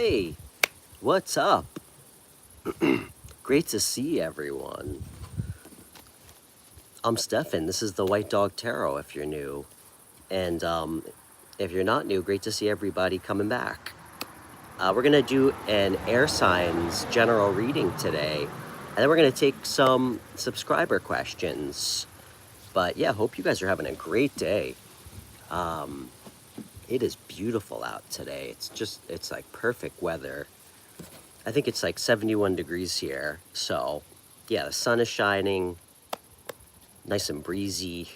Hey, what's up? Great to see everyone. I'm Stefan. This is the White Dog Tarot if you're new. And if you're not new, great to see everybody coming back. We're going to do an air signs general reading today. And then we're going to take some subscriber questions. But yeah, hope you guys are having a great day. It is beautiful out today. It's like perfect weather. I think it's like 71 degrees here. So yeah, the sun is shining, nice and breezy.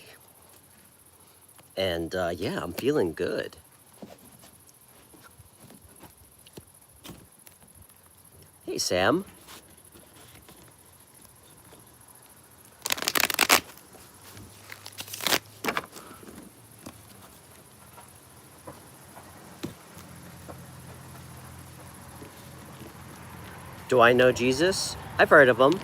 And yeah, I'm feeling good. Hey, Sam. Do I know Jesus? I've heard of him.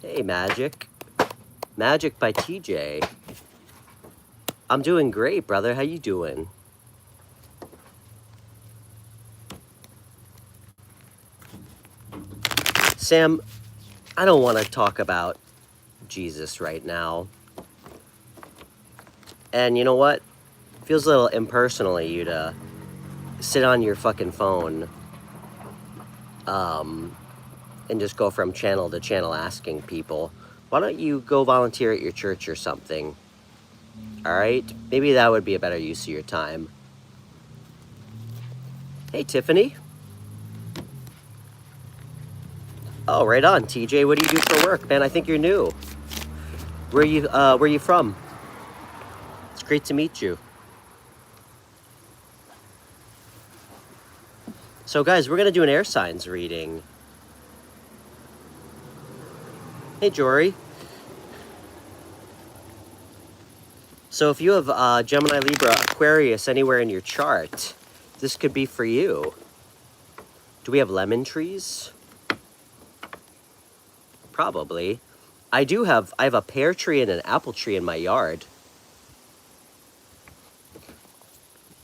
Hey, Magic. Magic by TJ. I'm doing great, brother. How you doing? Sam, I don't want to talk about Jesus right now. And you know what? Feels a little impersonal of you to sit on your fucking phone and just go from channel to channel asking people, why don't you go volunteer at your church or something? All right? Maybe that would be a better use of your time. Hey, Tiffany. Oh, right on, TJ. What do you do for work, man? I think you're new. Where are you from? It's great to meet you. So, guys, we're gonna do an air signs reading. Hey, Jory. So if you have Gemini, Libra, Aquarius anywhere in your chart, this could be for you. Do we have lemon trees? Probably. I have a pear tree and an apple tree in my yard.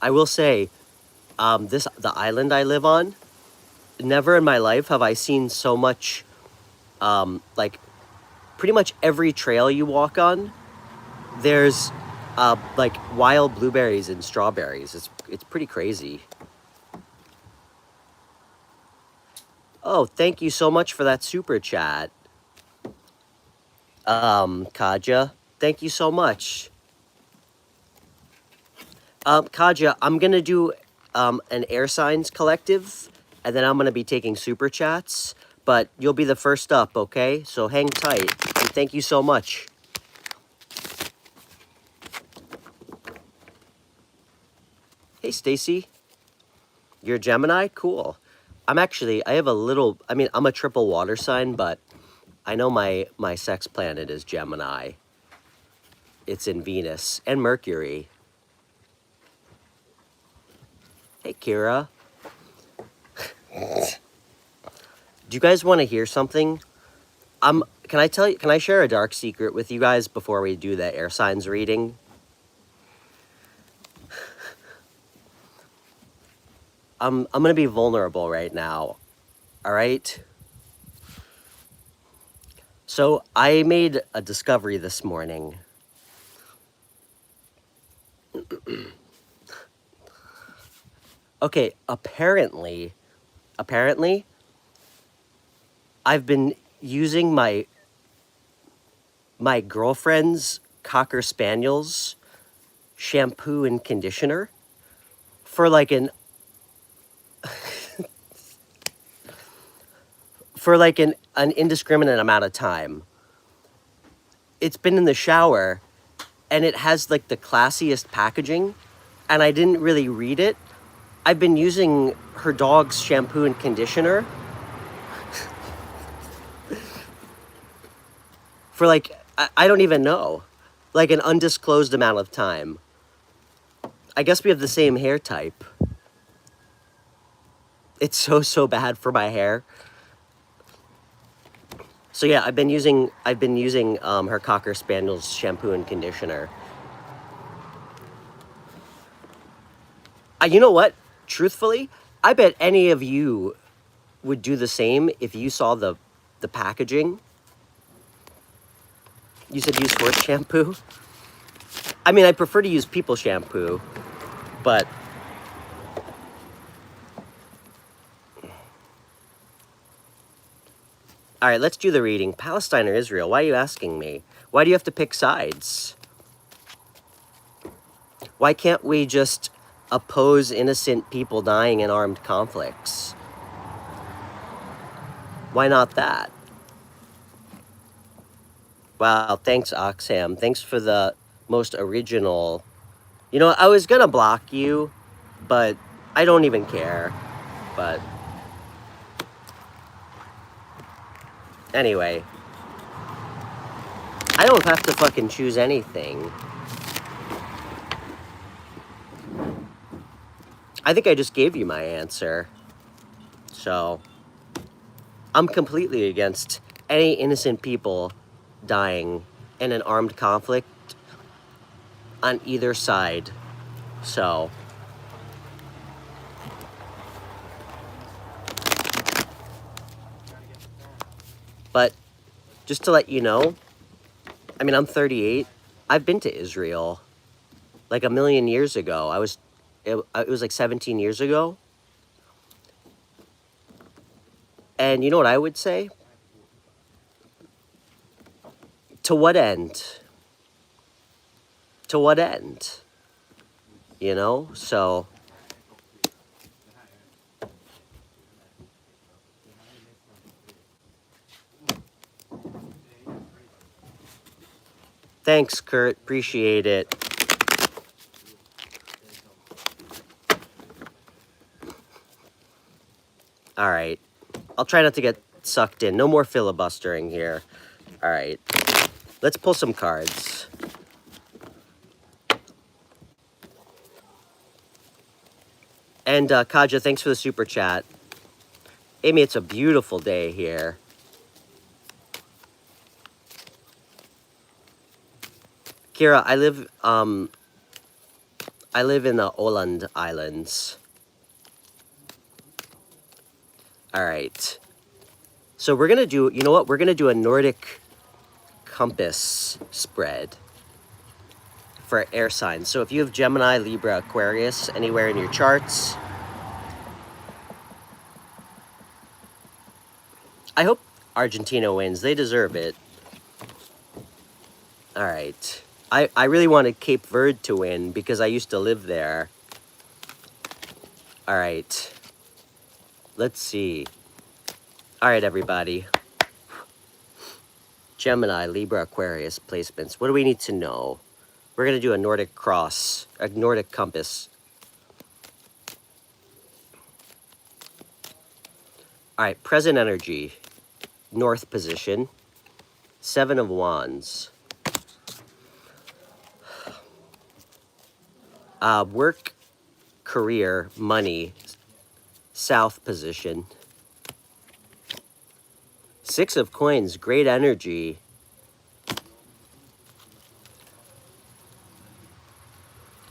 I will say, the island I live on, never in my life have I seen so much, like, pretty much every trail you walk on, there's, like, wild blueberries and strawberries. It's pretty crazy. Oh, thank you so much for that super chat. Kaja, thank you so much. Kaja, I'm gonna do an air signs collective, and then I'm gonna be taking super chats, but you'll be the first up, okay? So hang tight, and thank you so much. Hey, Stacy. You're a Gemini? Cool. I have a little, I'm a triple water sign, but I know my sex planet is Gemini. It's in Venus and Mercury. Hey, Kira. Do you guys want to hear something? Can I share a dark secret with you guys before we do the air signs reading? I'm gonna be vulnerable right now. All right? So I made a discovery this morning. Okay, apparently, I've been using my girlfriend's Cocker Spaniel's shampoo and conditioner for like an indiscriminate amount of time. It's been in the shower, and it has like the classiest packaging, and I didn't really read it. I've been using her dog's shampoo and conditioner for like, I don't even know, like an undisclosed amount of time. I guess we have the same hair type. It's so bad for my hair. So yeah, I've been using her Cocker Spaniel's shampoo and conditioner. You know what? Truthfully, I bet any of you would do the same if you saw the packaging. You said use horse shampoo. I mean, I prefer to use people shampoo, but all right, let's do the reading. Palestine or Israel? Why are you asking me? Why do you have to pick sides? Why can't we just oppose innocent people dying in armed conflicts? Why not that? Wow, thanks, Oxham. Thanks for the most original. You know, I was gonna block you, but I don't even care. But anyway, I don't have to fucking choose anything. I think I just gave you my answer. So, I'm completely against any innocent people dying in an armed conflict on either side. So, but just to let you know, I mean, I'm 38. I've been to Israel like a million years ago. It was like 17 years ago. And you know what I would say? To what end? To what end? You know? So, thanks, Kurt. Appreciate it. All right. I'll try not to get sucked in. No more filibustering here. All right. Let's pull some cards. And Kaja, thanks for the super chat. Amy, it's a beautiful day here. Kira, I live in the Åland Islands. All right. So we're going to do, you know what? We're going to do a Nordic compass spread for air signs. So if you have Gemini, Libra, Aquarius anywhere in your charts, I hope Argentina wins. They deserve it. All right. I really wanted Cape Verde to win because I used to live there. All right. Let's see. All right, everybody. Gemini, Libra, Aquarius placements. What do we need to know? We're going to do a Nordic cross, a Nordic compass. All right, present energy, north position, 7 of Wands. Work, career, money, south position. 6 of Coins, great energy.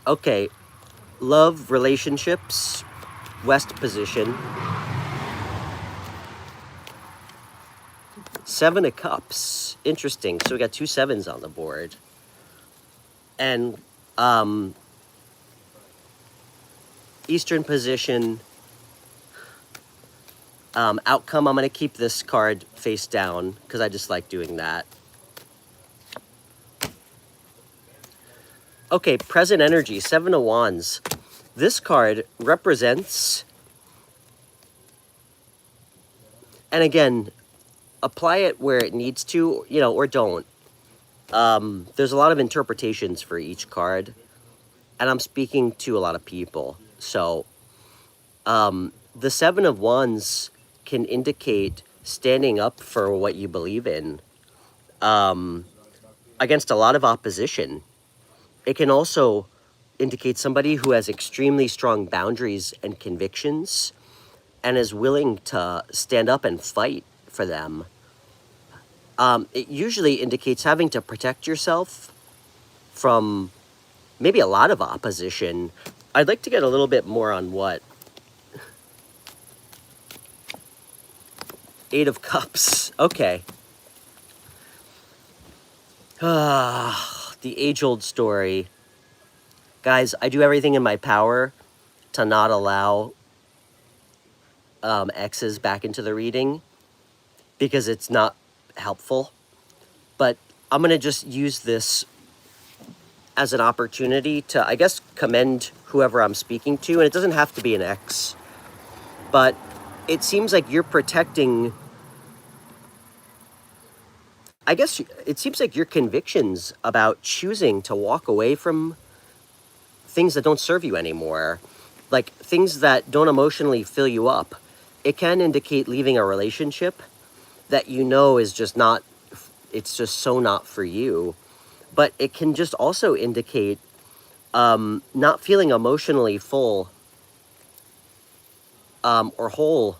Okay, love, relationships, west position. 7 of Cups, interesting. So we got 2 sevens on the board. And Eastern position, outcome, I'm going to keep this card face down because I just like doing that. Okay, present energy, 7 of Wands. This card represents, and again, apply it where it needs to, you know, or don't. There's a lot of interpretations for each card, and I'm speaking to a lot of people. So, the 7 of Wands can indicate standing up for what you believe in against a lot of opposition. It can also indicate somebody who has extremely strong boundaries and convictions and is willing to stand up and fight for them, it usually indicates having to protect yourself from maybe a lot of opposition. I'd like to get a little bit more on what Eight of Cups. Okay. The age-old story. Guys, I do everything in my power to not allow exes back into the reading because it's not helpful. But I'm going to just use this as an opportunity to, I guess, commend whoever I'm speaking to. And it doesn't have to be an ex. But it seems like you're protecting... I guess it seems like your convictions about choosing to walk away from things that don't serve you anymore, like things that don't emotionally fill you up. It can indicate leaving a relationship that you know is just not, it's just so not for you. But it can just also indicate not feeling emotionally full or whole,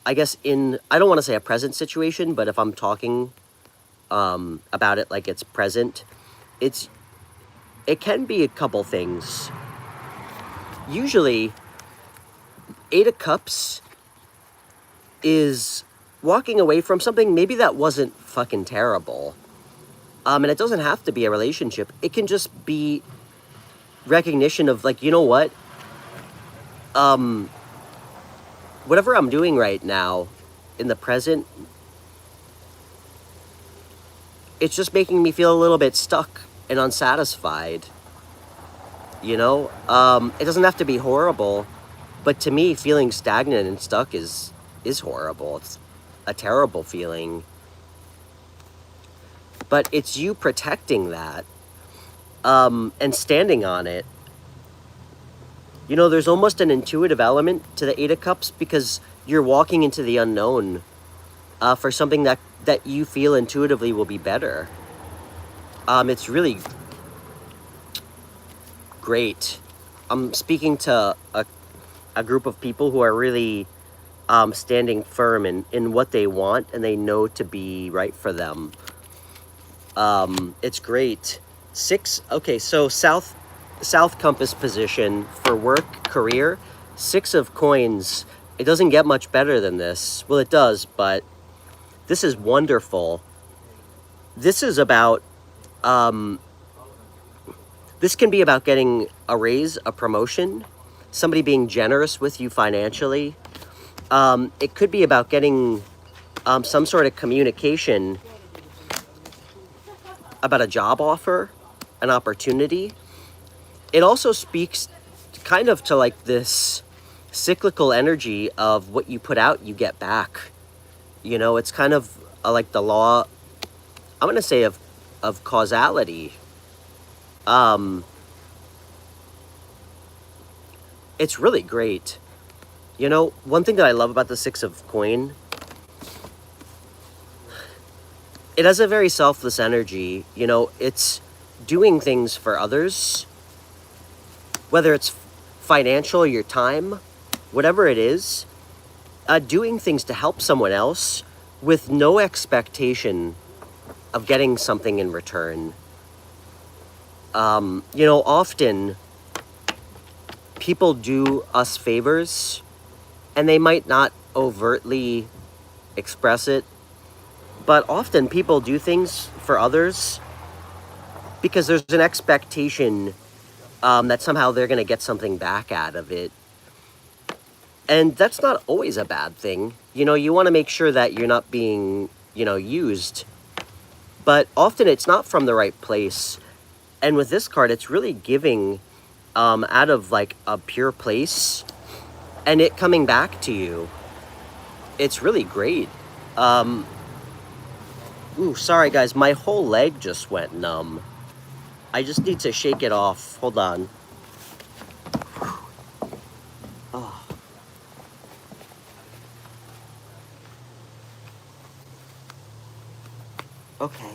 I guess, I don't want to say a present situation, but if I'm talking about it like it's present, it can be a couple things. Usually, Eight of Cups is walking away from something maybe that wasn't fucking terrible. And it doesn't have to be a relationship. It can just be recognition of, like, you know what? Whatever I'm doing right now in the present, it's just making me feel a little bit stuck and unsatisfied. You know? It doesn't have to be horrible, but to me, feeling stagnant and stuck is horrible. It's a terrible feeling. But it's you protecting that and standing on it. You know, there's almost an intuitive element to the Eight of Cups because you're walking into the unknown for something that you feel intuitively will be better. It's really great. I'm speaking to a group of people who are really standing firm in what they want and they know to be right for them. It's great. Okay, so south compass position for work, career, 6 of Coins. It doesn't get much better than this. Well, it does, but this is wonderful. This is about, this can be about getting a raise, a promotion, somebody being generous with you financially. It could be about getting some sort of communication about a job offer, an opportunity. It also speaks kind of to like this cyclical energy of what you put out, you get back. You know, it's kind of like the law, I'm going to say of causality. It's really great. You know, one thing that I love about the 6 of Coin, it has a very selfless energy. You know, it's doing things for others, whether it's financial, your time, whatever it is, doing things to help someone else with no expectation of getting something in return. You know, often people do us favors and they might not overtly express it, but often people do things for others because there's an expectation that somehow they're going to get something back out of it. And that's not always a bad thing. You know, you want to make sure that you're not being, you know, used. But often it's not from the right place. And with this card, it's really giving out of like a pure place and it coming back to you. It's really great. Ooh, sorry guys, my whole leg just went numb. I just need to shake it off. Hold on. Oh. Okay.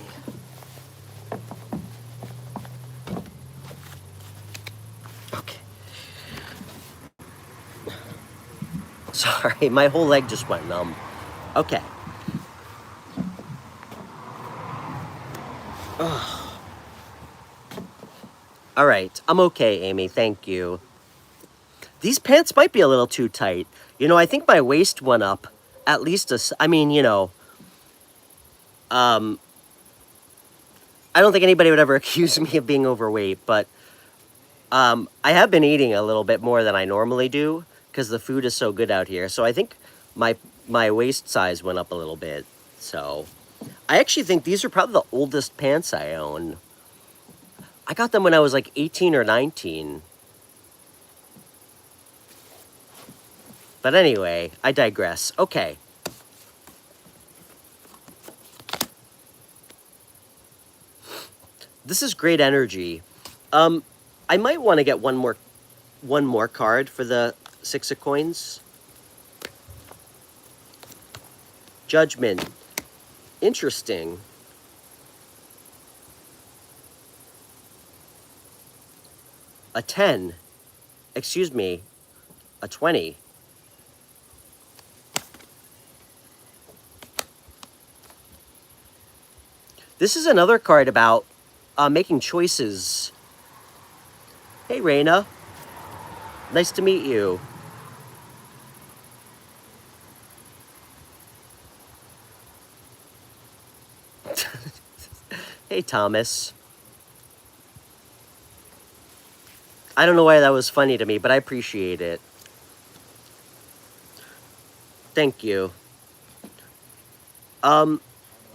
Okay. Sorry, my whole leg just went numb. Okay. Ugh. All right, I'm okay, Amy, thank you. These pants might be a little too tight. You know, I think my waist went up at least I mean, you know, I don't think anybody would ever accuse me of being overweight, but I have been eating a little bit more than I normally do because the food is so good out here. So I think my waist size went up a little bit. So I actually think these are probably the oldest pants I own. I got them when I was like 18 or 19. But anyway, I digress. Okay. This is great energy. I might want to get one more card for the Six of Coins. Judgment. Interesting. A 10. Excuse me. A 20. This is another card about making choices. Hey, Raina. Nice to meet you. Hey, Thomas. I don't know why that was funny to me, but I appreciate it. Thank you.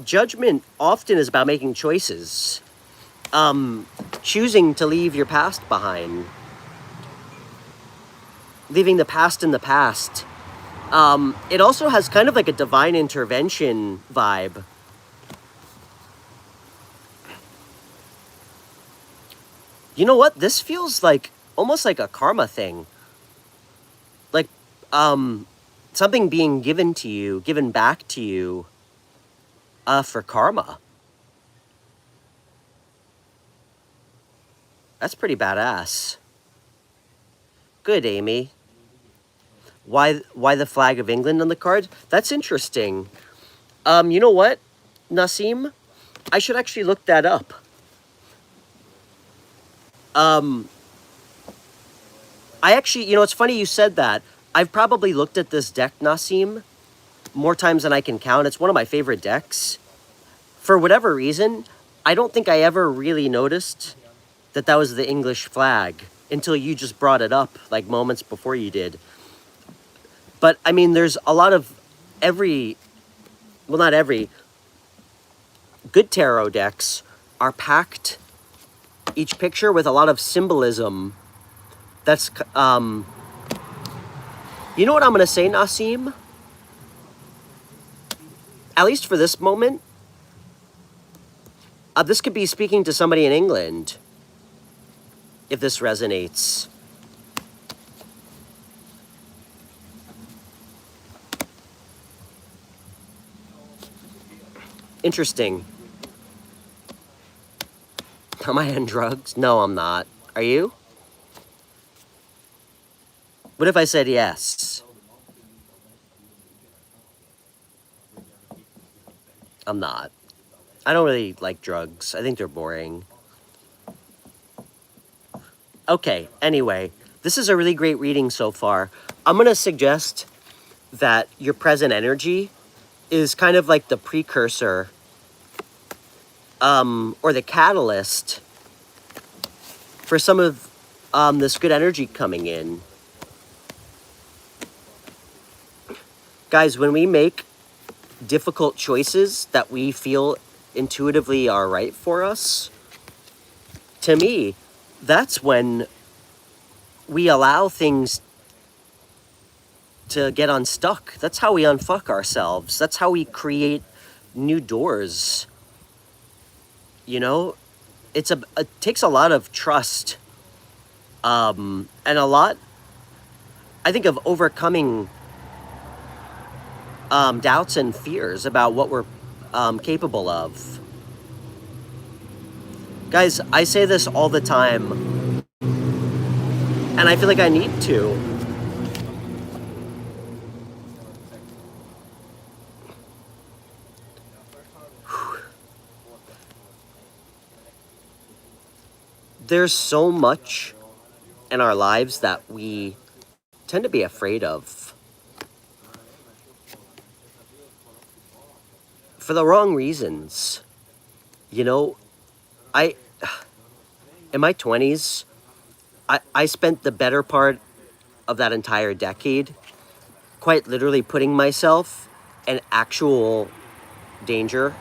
Judgment often is about making choices. Choosing to leave your past behind. Leaving the past in the past. It also has kind of like a divine intervention vibe. You know what? This feels like almost like a karma thing. Like, something being given to you, given back to you, for karma. That's pretty badass. Good, Amy. Why the flag of England on the card? That's interesting. You know what, Nassim? I should actually look that up. I actually, you know, it's funny you said that. I've probably looked at this deck, Nassim, more times than I can count. It's one of my favorite decks. For whatever reason, I don't think I ever really noticed that that was the English flag until you just brought it up, like moments before you did. But, I mean, there's a lot of well, not every, good tarot decks are packed, each picture, with a lot of symbolism. That's, you know what I'm going to say, Nassim? At least for this moment, this could be speaking to somebody in England, if this resonates. Interesting. Am I on drugs? No, I'm not. Are you? What if I said yes? I'm not. I don't really like drugs. I think they're boring. Okay, anyway, this is a really great reading so far. I'm going to suggest that your present energy is kind of like the precursor, or the catalyst for some of this good energy coming in. Guys, when we make difficult choices that we feel intuitively are right for us, to me, that's when we allow things to get unstuck. That's how we unfuck ourselves. That's how we create new doors. You know, it takes a lot of trust, and a lot, I think, of overcoming doubts and fears about what we're capable of. Guys, I say this all the time, and I feel like I need to. there's so much in our lives that we tend to be afraid of for the wrong reasons. You know, I, in my 20s, I spent the better part of that entire decade quite literally putting myself in actual danger.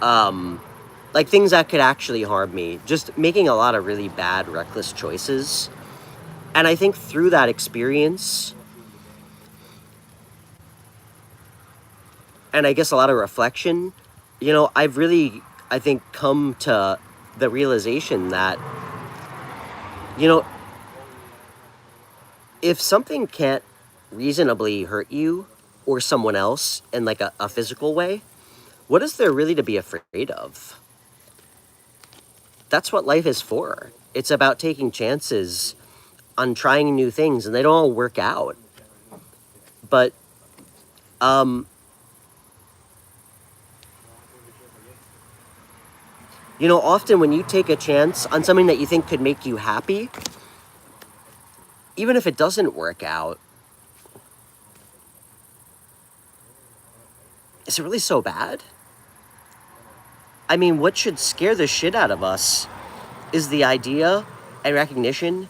Like things that could actually harm me, just making a lot of really bad, reckless choices. And I think through that experience, and I guess a lot of reflection, you know, I've really, I think, come to the realization that, you know, if something can't reasonably hurt you or someone else in like a physical way, what is there really to be afraid of? That's what life is for. It's about taking chances on trying new things, and they don't all work out. But you know, often when you take a chance on something that you think could make you happy, even if it doesn't work out, is it really so bad? I mean, what should scare the shit out of us is the idea and recognition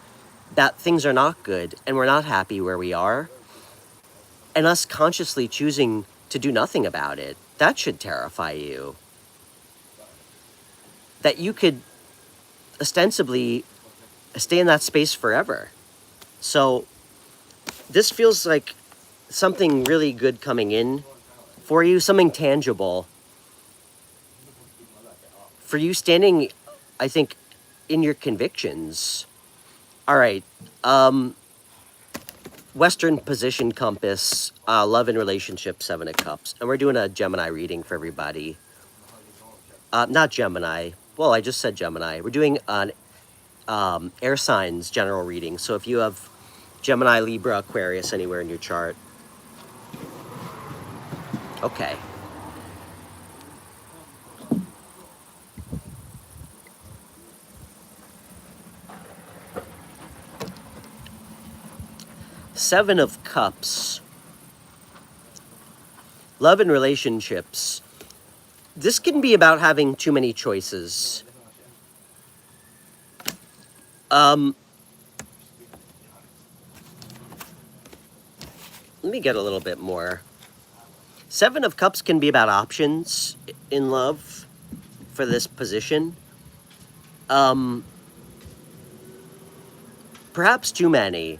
that things are not good and we're not happy where we are, and us consciously choosing to do nothing about it. That should terrify you. That you could ostensibly stay in that space forever. So this feels like something really good coming in for you, something tangible. For you standing, I think, in your convictions. All right. Western position compass, love and relationship, 7 of Cups. And we're doing a Gemini reading for everybody. Not Gemini. Well, I just said Gemini. We're doing an air signs general reading. So if you have Gemini, Libra, Aquarius anywhere in your chart. Okay. Seven of Cups. Love and relationships. This can be about having too many choices. Let me get a little bit more. 7 of Cups can be about options in love for this position. Perhaps too many.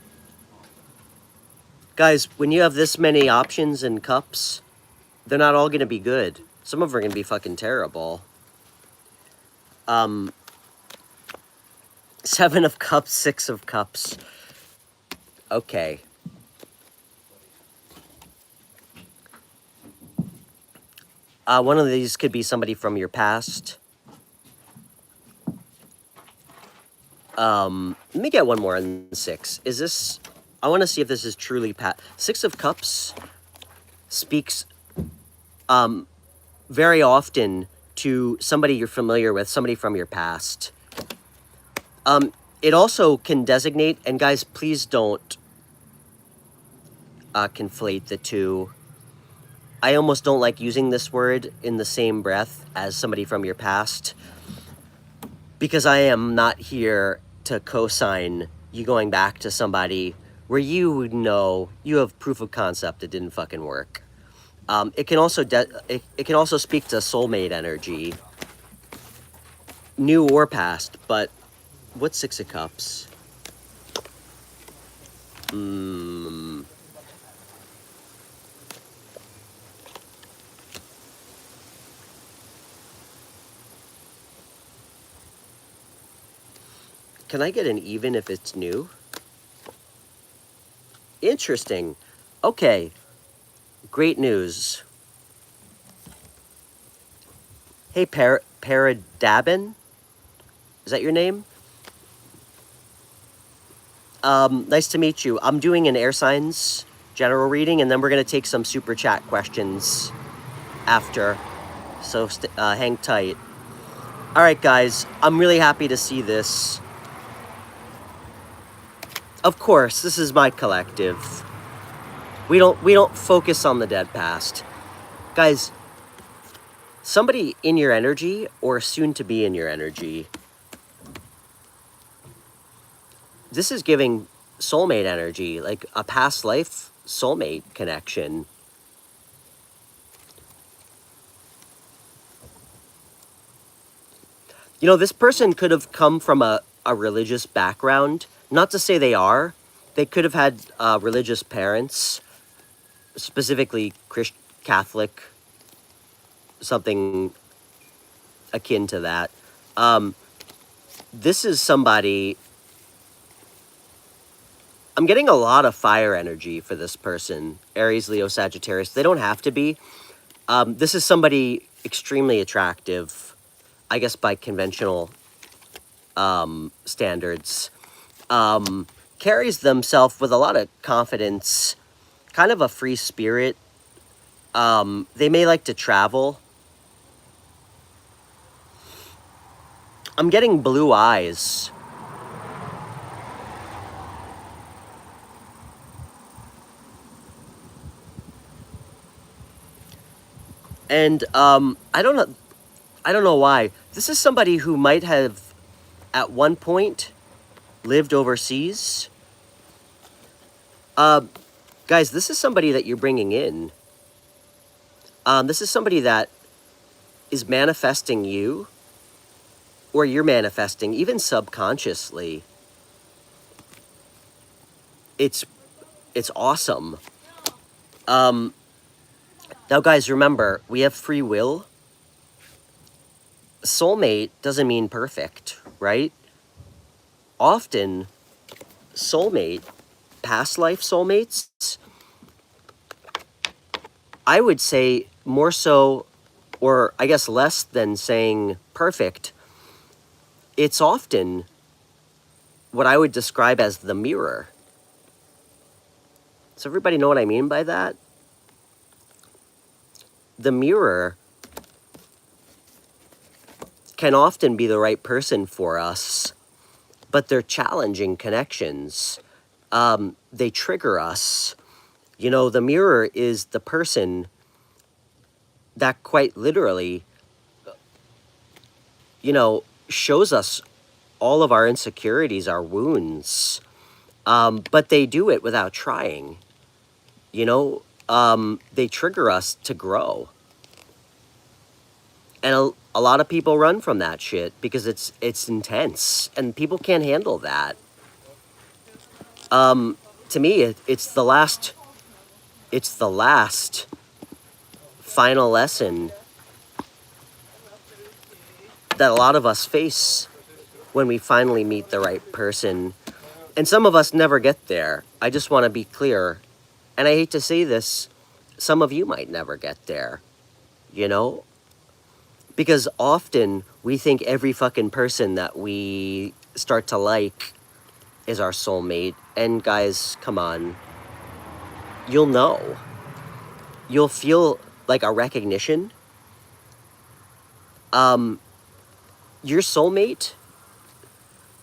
Guys, when you have this many options in cups, they're not all going to be good. Some of them are going to be fucking terrible. 7 of Cups, 6 of Cups. Okay. One of these could be somebody from your past. Let me get one more on 6. Is this... I want to see if this is truly 6 of Cups speaks very often to somebody you're familiar with, somebody from your past. It also can designate, and guys, please don't conflate the two. I almost don't like using this word in the same breath as somebody from your past, because I am not here to co-sign you going back to somebody where you know you have proof of concept it didn't fucking work. It can also it can also speak to soulmate energy, new or past. But what's 6 of Cups? Can I get an even if it's new? Interesting. Okay. Great news. Hey, Paradabin? Is that your name? Nice to meet you. I'm doing an air signs general reading, and then we're going to take some super chat questions after. So hang tight. All right, guys, I'm really happy to see this. Of course, this is my collective. We don't focus on the dead past. Guys, somebody in your energy or soon to be in your energy, this is giving soulmate energy, like a past life soulmate connection. You know, this person could have come from a religious background. Not to say they are. They could have had religious parents, specifically Catholic, something akin to that. This is somebody... I'm getting a lot of fire energy for this person. Aries, Leo, Sagittarius. They don't have to be. This is somebody extremely attractive, I guess by conventional standards. Carries themselves with a lot of confidence, kind of a free spirit. They may like to travel. I'm getting blue eyes. And I don't know why. This is somebody who might have at one point lived overseas. Guys, this is somebody that you're bringing in. This is somebody that is manifesting you, or you're manifesting, even subconsciously. It's awesome. Now, guys, remember, we have free will. Soulmate doesn't mean perfect, right? Often, soulmate, past life soulmates, I would say more so, or I guess less than saying perfect, it's often what I would describe as the mirror. Does everybody know what I mean by that? The mirror can often be the right person for us, but they're challenging connections. They trigger us. You know, the mirror is the person that quite literally, you know, shows us all of our insecurities, our wounds. But they do it without trying. You know, they trigger us to grow. And a lot of people run from that shit because it's intense and people can't handle that. To me, it's the last final lesson that a lot of us face when we finally meet the right person. And some of us never get there. I just want to be clear. And I hate to say this, some of you might never get there, you know? Because often we think every fucking person that we start to like is our soulmate. And guys, come on. You'll know. You'll feel like a recognition. Your soulmate,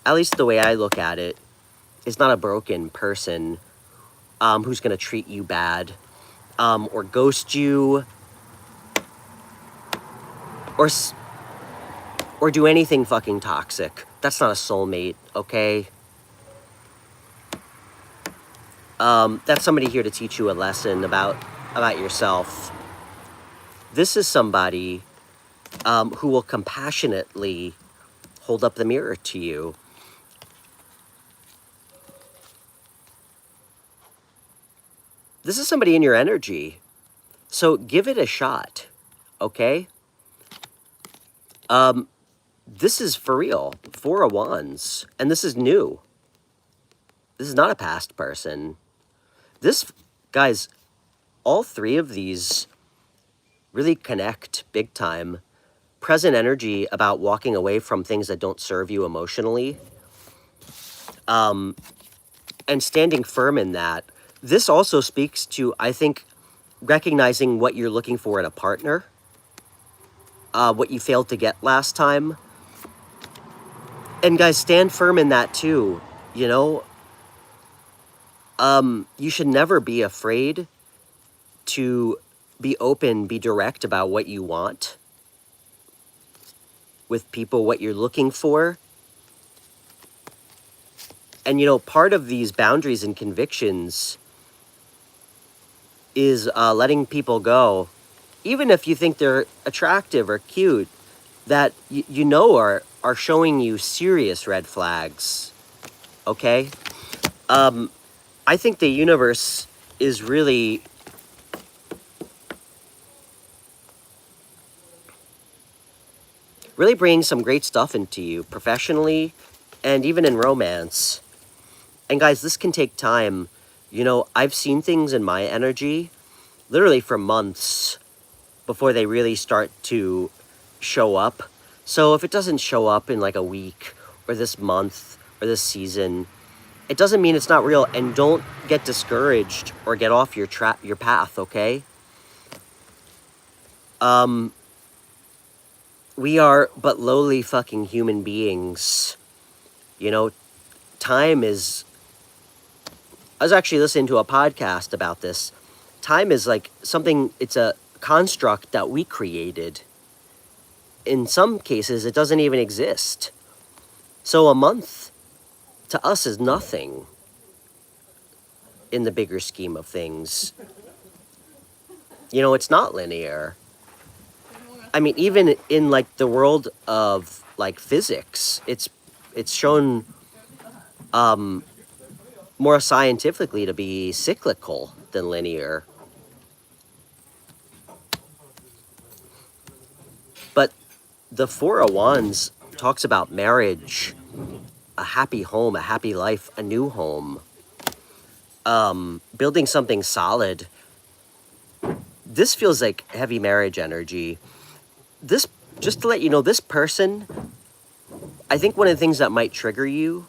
at least the way I look at it, is not a broken person who's going to treat you bad or ghost you or do anything fucking toxic. That's not a soulmate, okay? That's somebody here to teach you a lesson about yourself. This is somebody who will compassionately hold up the mirror to you. This is somebody in your energy. So give it a shot, okay? This is for real. Four of Wands. And this is new. This is not a past person. This, guys, all three of these really connect big time. Present energy about walking away from things that don't serve you emotionally. And standing firm in that. This also speaks to, I think, recognizing what you're looking for in a partner. What you failed to get last time. And guys, stand firm in that too. You know, you should never be afraid to be open, be direct about what you want with people, what you're looking for. And, you know, part of these boundaries and convictions is letting people go, even if you think they're attractive or cute, that you know are showing you serious red flags. Okay? I think the universe is really bringing some great stuff into you professionally and even in romance. And guys, this can take time. You know, I've seen things in my energy literally for months before they really start to show up. So if it doesn't show up in like a week or this month or this season, it doesn't mean it's not real. And don't get discouraged or get off your path, okay? We are but lowly fucking human beings. You know, time is... I was actually listening to a podcast about this. Time is like something, it's a construct that we created. In some cases, it doesn't even exist. So a month to us is nothing in the bigger scheme of things. You know, it's not linear. I mean, even in like the world of like physics, it's shown more scientifically to be cyclical than linear. But the Four of Wands talks about marriage, a happy home, a happy life, a new home, building something solid. This feels like heavy marriage energy. This, just to let you know, this person, I think one of the things that might trigger you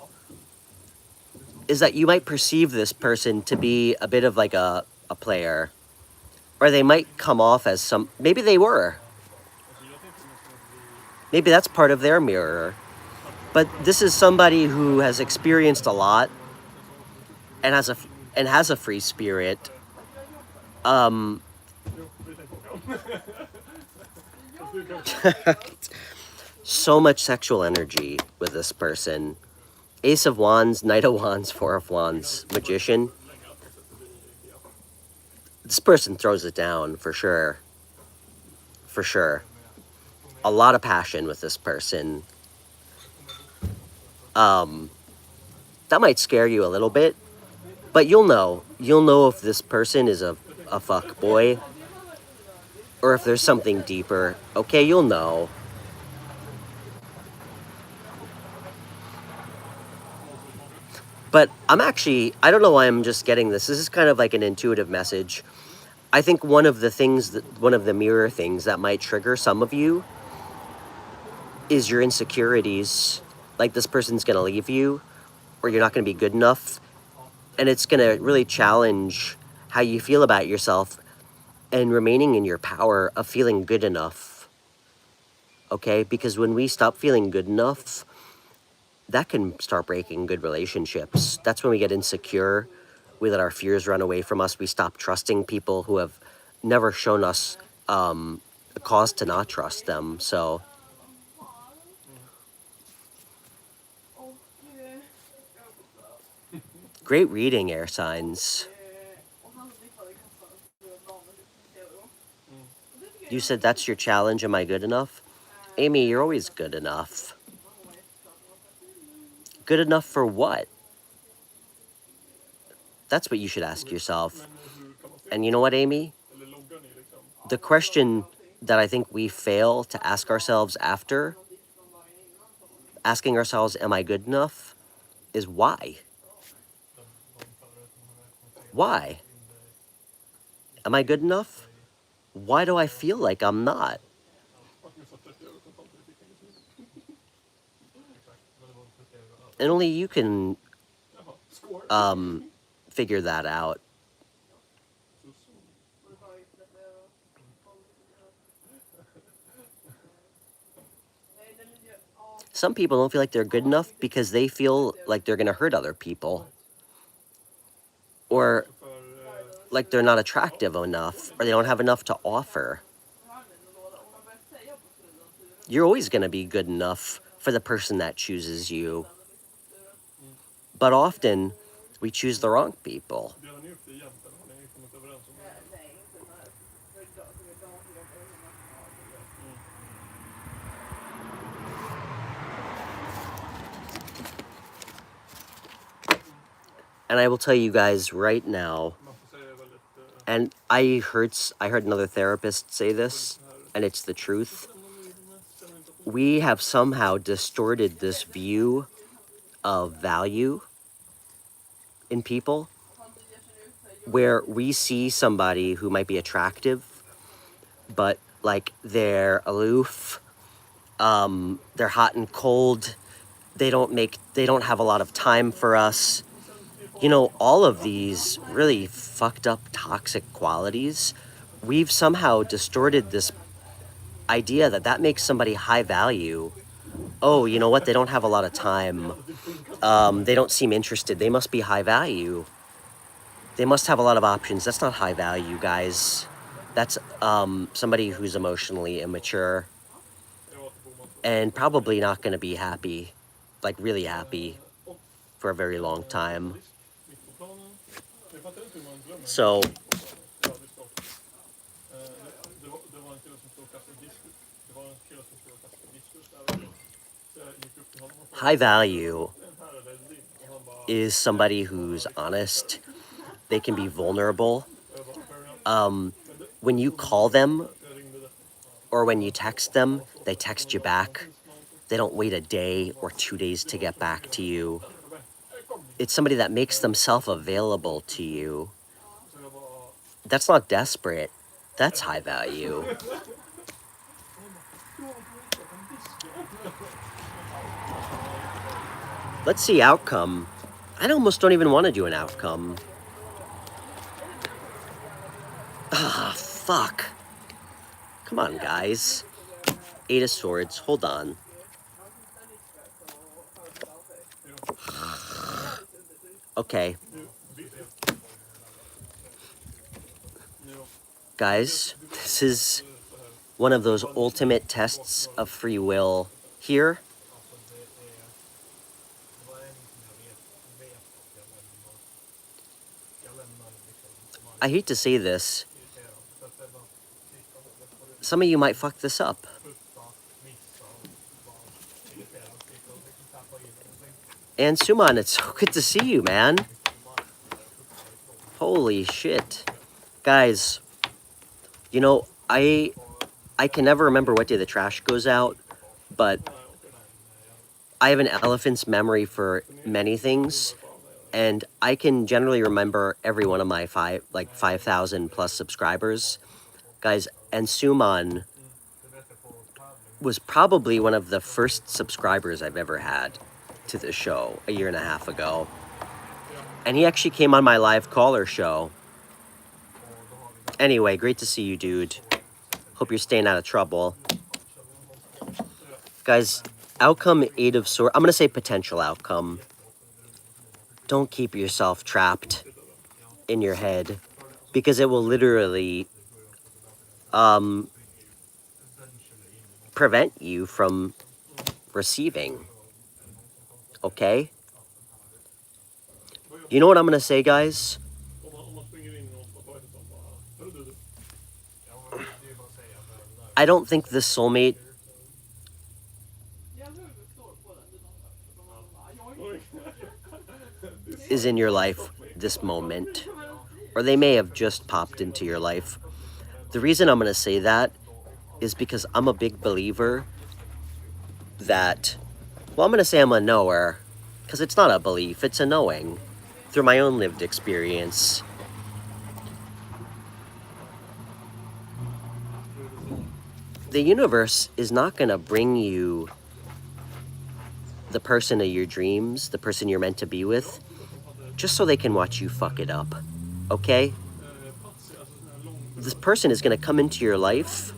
is that you might perceive this person to be a bit of like a player. Or they might come off as some, maybe they were. Maybe that's part of their mirror. But this is somebody who has experienced a lot and has a free spirit. So much sexual energy with this person. Ace of Wands, Knight of Wands, Four of Wands, Magician. This person throws it down for sure. For sure. A lot of passion with this person. That might scare you a little bit, but you'll know. You'll know if this person is a fuck boy or if there's something deeper. Okay, you'll know. But I don't know why I'm just getting this. This is kind of like an intuitive message. I think one of the mirror things that might trigger some of you is your insecurities. Like this person's going to leave you, or you're not going to be good enough. And it's going to really challenge how you feel about yourself and remaining in your power of feeling good enough. Okay? Because when we stop feeling good enough, that can start breaking good relationships. That's when we get insecure. We let our fears run away from us. We stop trusting people who have never shown us a cause to not trust them. So great reading, air signs. You said that's your challenge. Am I good enough? Amy, you're always good enough. Good enough for what? That's what you should ask yourself. And you know what, Amy? The question that I think we fail to ask ourselves after asking ourselves, am I good enough? Is why? Why? Am I good enough? Why do I feel like I'm not? And only you can figure that out. Some people don't feel like they're good enough because they feel like they're going to hurt other people. Or like they're not attractive enough, or they don't have enough to offer. You're always going to be good enough for the person that chooses you. But often, we choose the wrong people. And I will tell you guys right now, and I heard another therapist say this, and it's the truth. We have somehow distorted this view of value in people, where we see somebody who might be attractive, but like they're aloof, they're hot and cold, they don't have a lot of time for us. You know, all of these really fucked up toxic qualities, we've somehow distorted this idea that makes somebody high value. Oh, you know what? They don't have a lot of time. They don't seem interested. They must be high value. They must have a lot of options. That's not high value, guys. That's somebody who's emotionally immature and probably not going to be happy, like really happy, for a very long time. So, high value is somebody who's honest. They can be vulnerable. When you call them or when you text them, they text you back. They don't wait a day or 2 days to get back to you. It's somebody that makes themselves available to you. That's not desperate. That's high value. Let's see outcome. I almost don't even want to do an outcome. Ah, fuck. Come on, guys. 8 of Swords. Hold on. Okay. Guys, this is one of those ultimate tests of free will here. I hate to say this. Some of you might fuck this up. And Suman, it's so good to see you, man. Holy shit. Guys, you know, I can never remember what day the trash goes out, but I have an elephant's memory for many things, and I can generally remember every one of my 5,000 plus subscribers. Guys, and Suman was probably one of the first subscribers I've ever had to the show a year and a half ago. And he actually came on my live caller show. Anyway, great to see you, dude. Hope you're staying out of trouble. Guys, outcome 8 of Swords. I'm going to say potential outcome. Don't keep yourself trapped in your head, because it will literally prevent you from receiving. Okay? You know what I'm going to say, guys? I don't think this soulmate is in your life this moment, or they may have just popped into your life. The reason I'm going to say that is because I'm a big believer that, well, I'm going to say I'm a knower, because it's not a belief, it's a knowing, through my own lived experience. The universe is not going to bring you the person of your dreams, the person you're meant to be with, just so they can watch you fuck it up, okay? This person is going to come into your life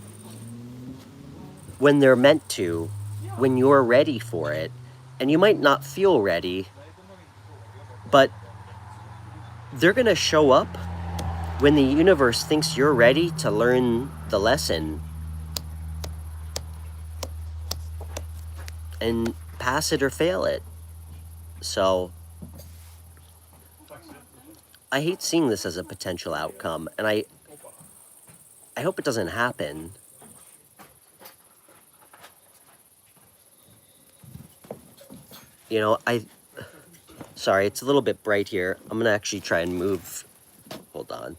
when they're meant to, when you're ready for it. And you might not feel ready, but they're going to show up when the universe thinks you're ready to learn the lesson and pass it or fail it. So I hate seeing this as a potential outcome, and I hope it doesn't happen. You know, sorry, it's a little bit bright here. I'm gonna actually try and move. Hold on.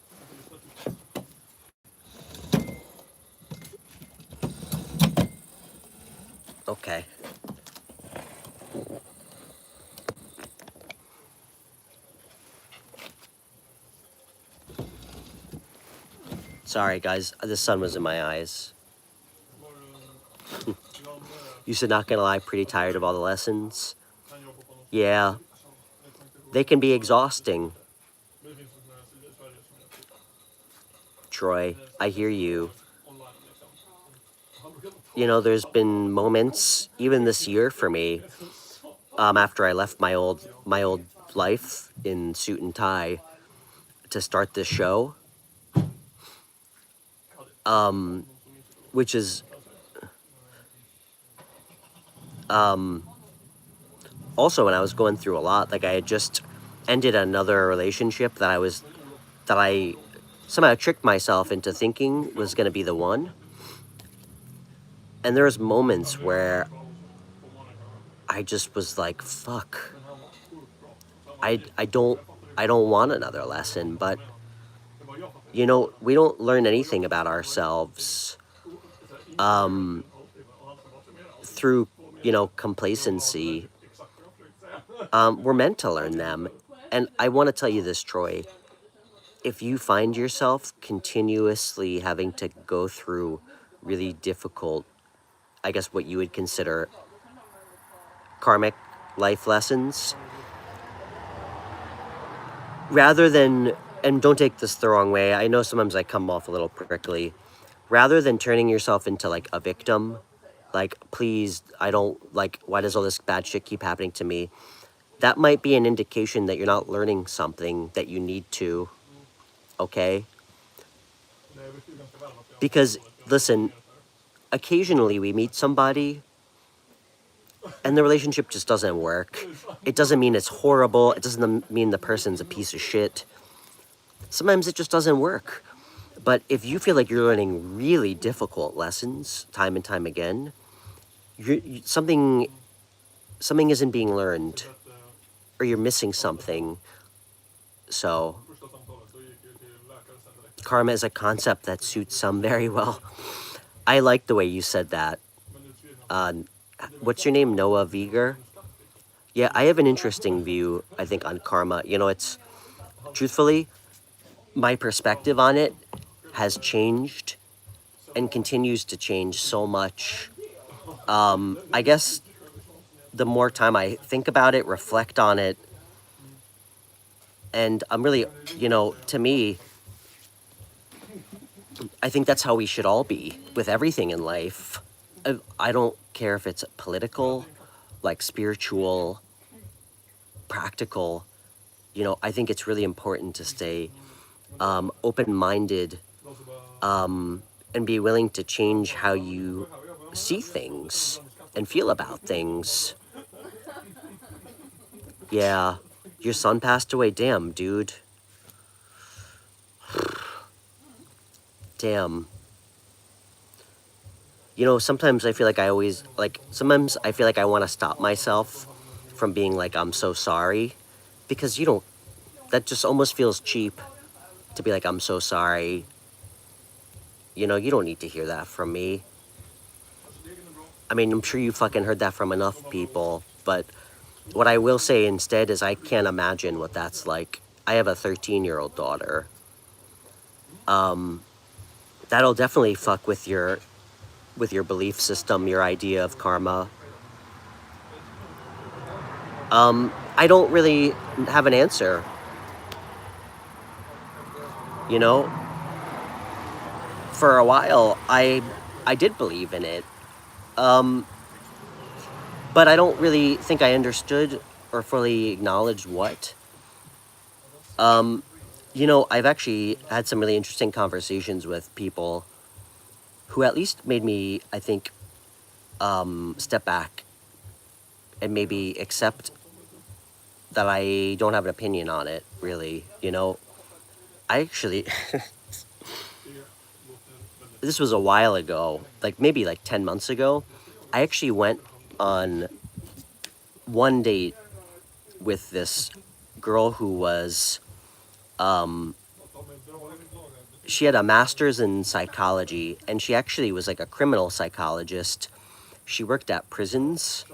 Okay. Sorry, guys. The sun was in my eyes. You said, not gonna lie, pretty tired of all the lessons. Yeah. They can be exhausting. Troy, I hear you. You know, there's been moments, even this year for me, after I left my old life in suit and tie to start this show, which is also when I was going through a lot. Like, I had just ended another relationship that I somehow tricked myself into thinking was going to be the one. And there was moments where I just was like, fuck, I don't want another lesson. But you know, we don't learn anything about ourselves through, you know, complacency. We're meant to learn them. And I want to tell you this, Troy. If you find yourself continuously having to go through really difficult, I guess what you would consider karmic life lessons, rather than, and don't take this the wrong way, I know sometimes I come off a little prickly, rather than turning yourself into like a victim, like, please, I don't, like, why does all this bad shit keep happening to me? That might be an indication that you're not learning something that you need to, okay? Because, listen, occasionally we meet somebody and the relationship just doesn't work. It doesn't mean it's horrible. It doesn't mean the person's a piece of shit. Sometimes it just doesn't work. But if you feel like you're learning really difficult lessons time and time again, something isn't being learned, or you're missing something. So karma is a concept that suits some very well. I like the way you said that. What's your name? Noah Viger? Yeah, I have an interesting view, I think, on karma. You know, it's, truthfully, my perspective on it has changed and continues to change so much. I guess the more time I think about it, reflect on it, and I'm really, you know, to me, I think that's how we should all be with everything in life. I don't care if it's political, like spiritual, practical. You know, I think it's really important to stay open-minded and be willing to change how you see things and feel about things. Yeah, your son passed away. Damn, dude. Damn. You know, sometimes I feel like sometimes I feel like I want to stop myself from being like, I'm so sorry. Because that just almost feels cheap to be like, I'm so sorry. You know, you don't need to hear that from me. I mean, I'm sure you fucking heard that from enough people, but what I will say instead is I can't imagine what that's like. I have a 13-year-old daughter. That'll definitely fuck with your belief system, your idea of karma. I don't really have an answer. You know, for a while, I did believe in it. but I don't really think I understood or fully acknowledged what. You know, I've actually had some really interesting conversations with people who at least made me, I think, step back and maybe accept that I don't have an opinion on it, really. You know, I actually, this was a while ago, like maybe like 10 months ago. I actually went on one date with this girl who was, she had a master's in psychology, and she actually was like a criminal psychologist. She worked at prisons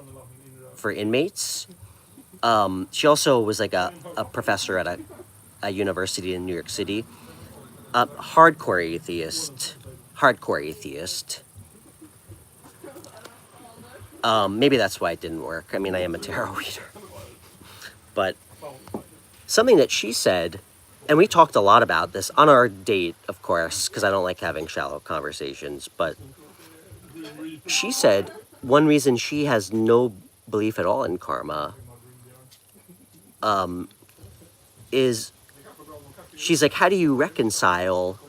for inmates. She also was like a professor at a university in New York City. Hardcore atheist. Hardcore atheist. Maybe that's why it didn't work. I mean, I am a tarot reader. But something that she said, and we talked a lot about this on our date, of course, because I don't like having shallow conversations, but she said one reason she has no belief at all in karma is, she's like, how do you reconcile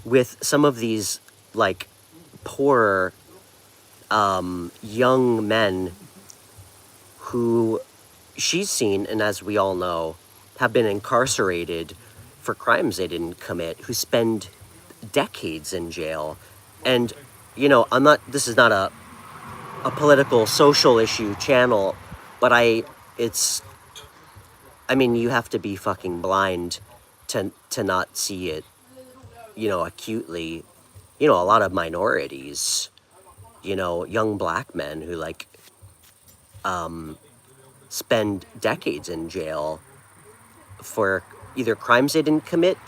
with some of these, like, poor young men who she's seen, and as we all know, have been incarcerated for crimes they didn't commit, who spend decades in jail. And, you know, this is not a political, social issue channel, but I mean, you have to be fucking blind to not see it, you know, acutely. You know, a lot of minorities, you know, young black men who, like, spend decades in jail for either crimes they didn't commit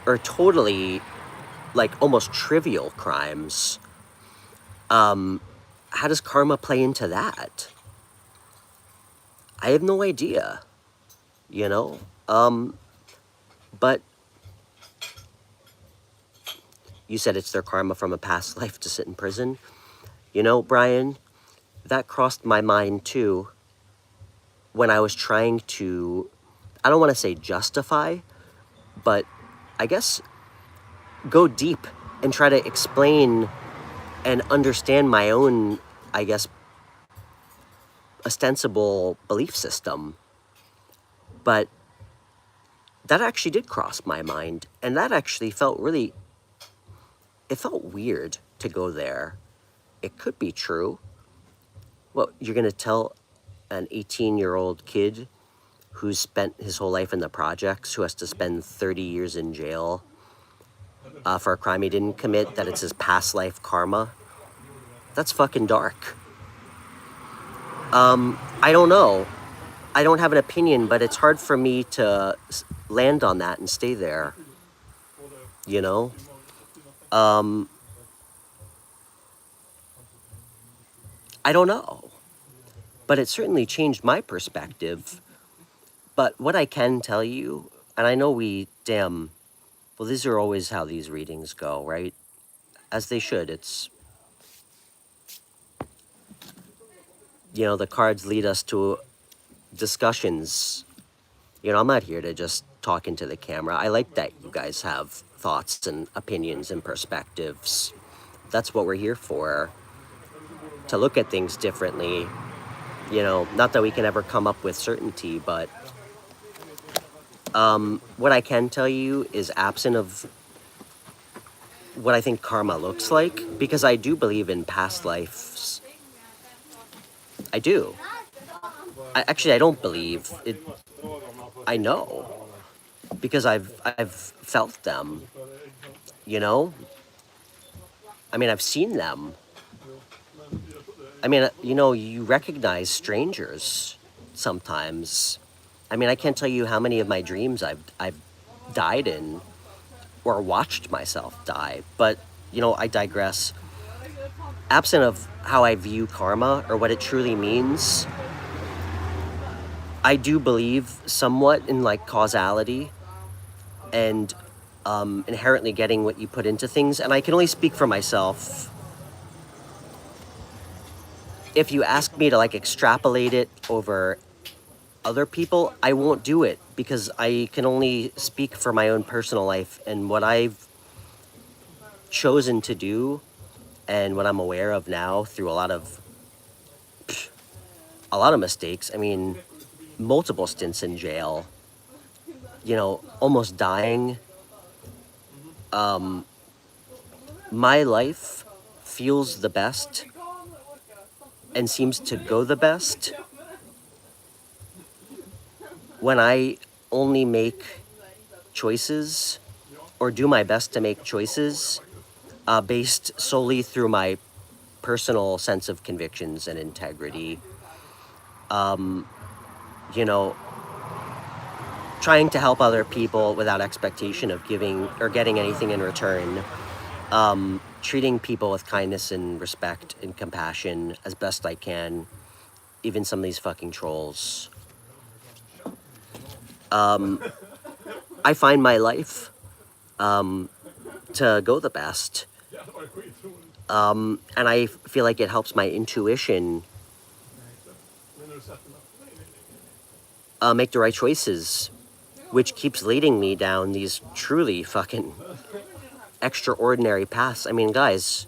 or totally, like, almost trivial crimes. How does karma play into that? I have no idea, you know? But you said it's their karma from a past life to sit in prison. You know, Brian, that crossed my mind too when I was trying to, I don't want to say justify, but I guess go deep and try to explain and understand my own, I guess, ostensible belief system. But that actually did cross my mind, and that actually felt really, it felt weird to go there. It could be true. Well, you're going to tell an 18-year-old kid who's spent his whole life in the projects, who has to spend 30 years in jail for a crime he didn't commit, that it's his past life karma? That's fucking dark. I don't know. I don't have an opinion, but it's hard for me to land on that and stay there. You know? I don't know. But it certainly changed my perspective. But what I can tell you, and I know well, these are always how these readings go, right? As they should. It's, you know, the cards lead us to discussions. You know, I'm not here to just talk into the camera. I like that you guys have thoughts and opinions and perspectives. That's what we're here for. To look at things differently. You know, not that we can ever come up with certainty, but what I can tell you is, absent of what I think karma looks like, because I do believe in past lives. I do. I don't believe it. I know, because I've felt them. You know. I mean, I've seen them. I mean, you know, you recognize strangers sometimes. I mean, I can't tell you how many of my dreams I've died in, or watched myself die. But, you know, I digress. Absent of how I view karma or what it truly means, I do believe somewhat in, like, causality and inherently getting what you put into things. And I can only speak for myself. if you ask me to like extrapolate it over other people, I won't do it because I can only speak for my own personal life and what I've chosen to do and what I'm aware of now through a lot of mistakes. I mean, multiple stints in jail, you know, almost dying. My life feels the best and seems to go the best when I only make choices or do my best to make choices based solely through my personal sense of convictions and integrity. You know, trying to help other people without expectation of giving or getting anything in return. Treating people with kindness and respect and compassion as best I can, even some of these fucking trolls. I find my life to go the best. And I feel like it helps my intuition make the right choices, which keeps leading me down these truly fucking extraordinary paths. I mean, guys,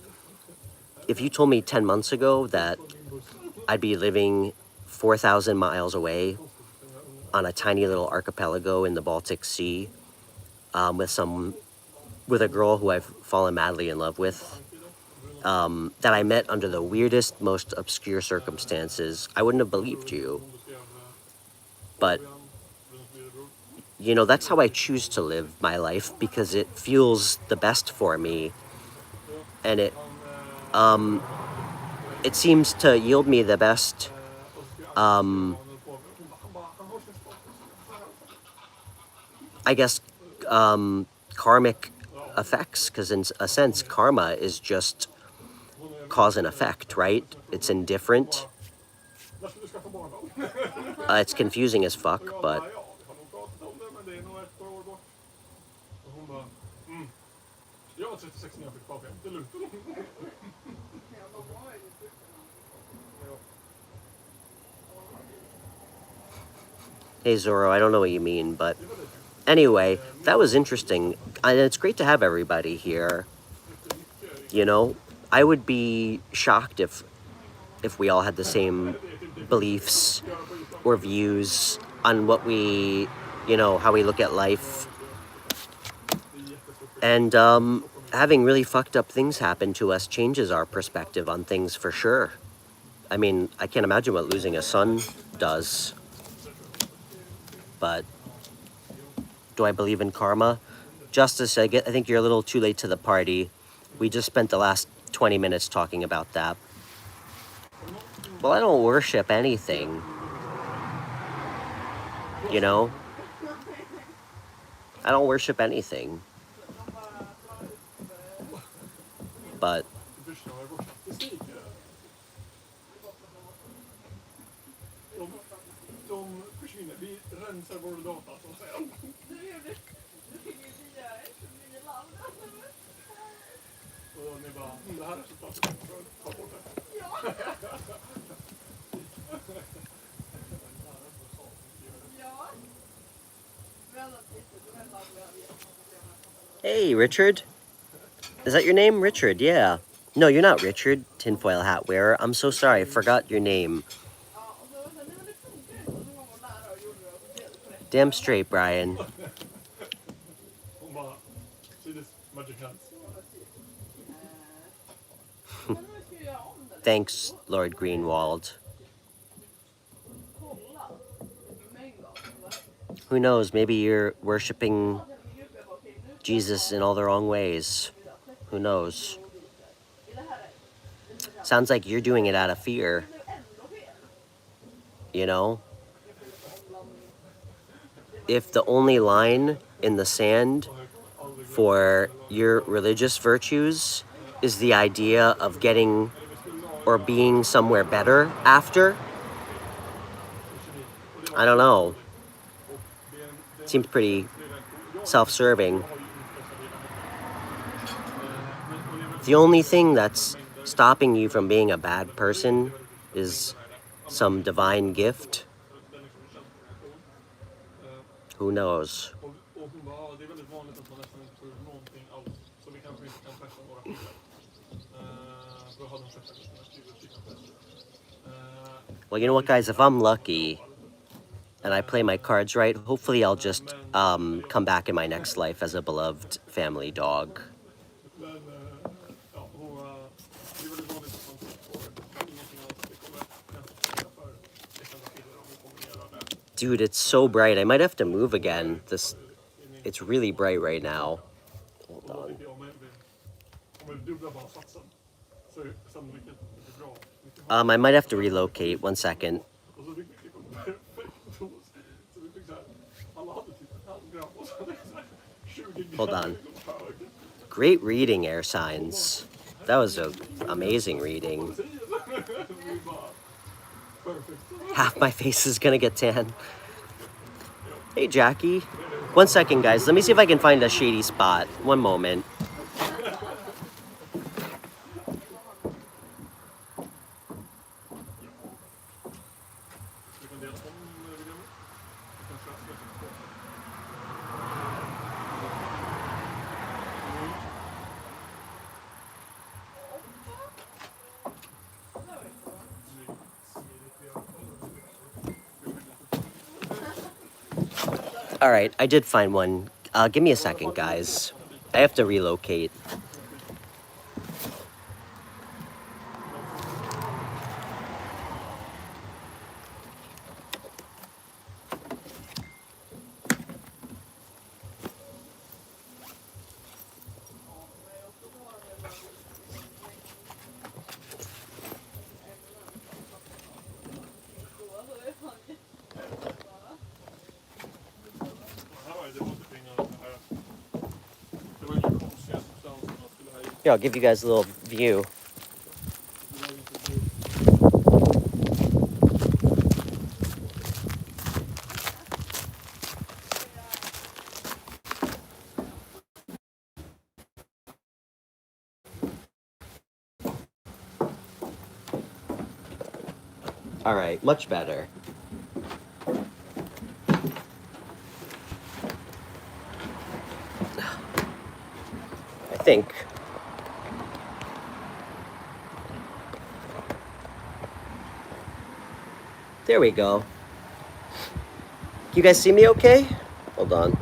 if you told me 10 months ago that I'd be living 4,000 miles away on a tiny little archipelago in the Baltic Sea with a girl who I've fallen madly in love with, that I met under the weirdest, most obscure circumstances, I wouldn't have believed you. But, you know, that's how I choose to live my life because it feels the best for me. And it seems to yield me the best I guess karmic effects, because in a sense karma is just cause and effect, right? It's indifferent. It's confusing as fuck, but hey Zoro, I don't know what you mean, but anyway, that was interesting. And it's great to have everybody here. You know, I would be shocked if we all had the same beliefs or views on what we, you know, how we look at life. And having really fucked up things happen to us changes our perspective on things for sure. I mean, I can't imagine what losing a son does. But do I believe in karma? Justice, I think you're a little too late to the party. We just spent the last 20 minutes talking about that. Well, I don't worship anything. You know? I don't worship anything. But hey, Richard. Is that your name? Richard, yeah. No, you're not Richard, tinfoil hat wearer. I'm so sorry, I forgot your name. Damn straight, Brian. Thanks, Lord Greenwald. Who knows, maybe you're worshipping Jesus in all the wrong ways. Who knows? Sounds like you're doing it out of fear. You know? If the only line in the sand for your religious virtues is the idea of getting or being somewhere better after, I don't know. Seems pretty self-serving. The only thing that's stopping you from being a bad person is some divine gift. Who knows? Well, you know what, guys? If I'm lucky and I play my cards right, hopefully I'll just come back in my next life as a beloved family dog. Dude, it's so bright. I might have to move again. It's really bright right now. Hold on. I might have to relocate. 1 second. Hold on. Great reading, air signs. That was an amazing reading. Half my face is gonna get tan. Hey, Jackie. 1 second, guys. Let me see if I can find a shady spot. 1 moment. All right, I did find one. Give me a second, guys. I have to relocate. Here, I'll give you guys a little view. All right, much better. I think. There we go. Can you guys see me okay? Hold on.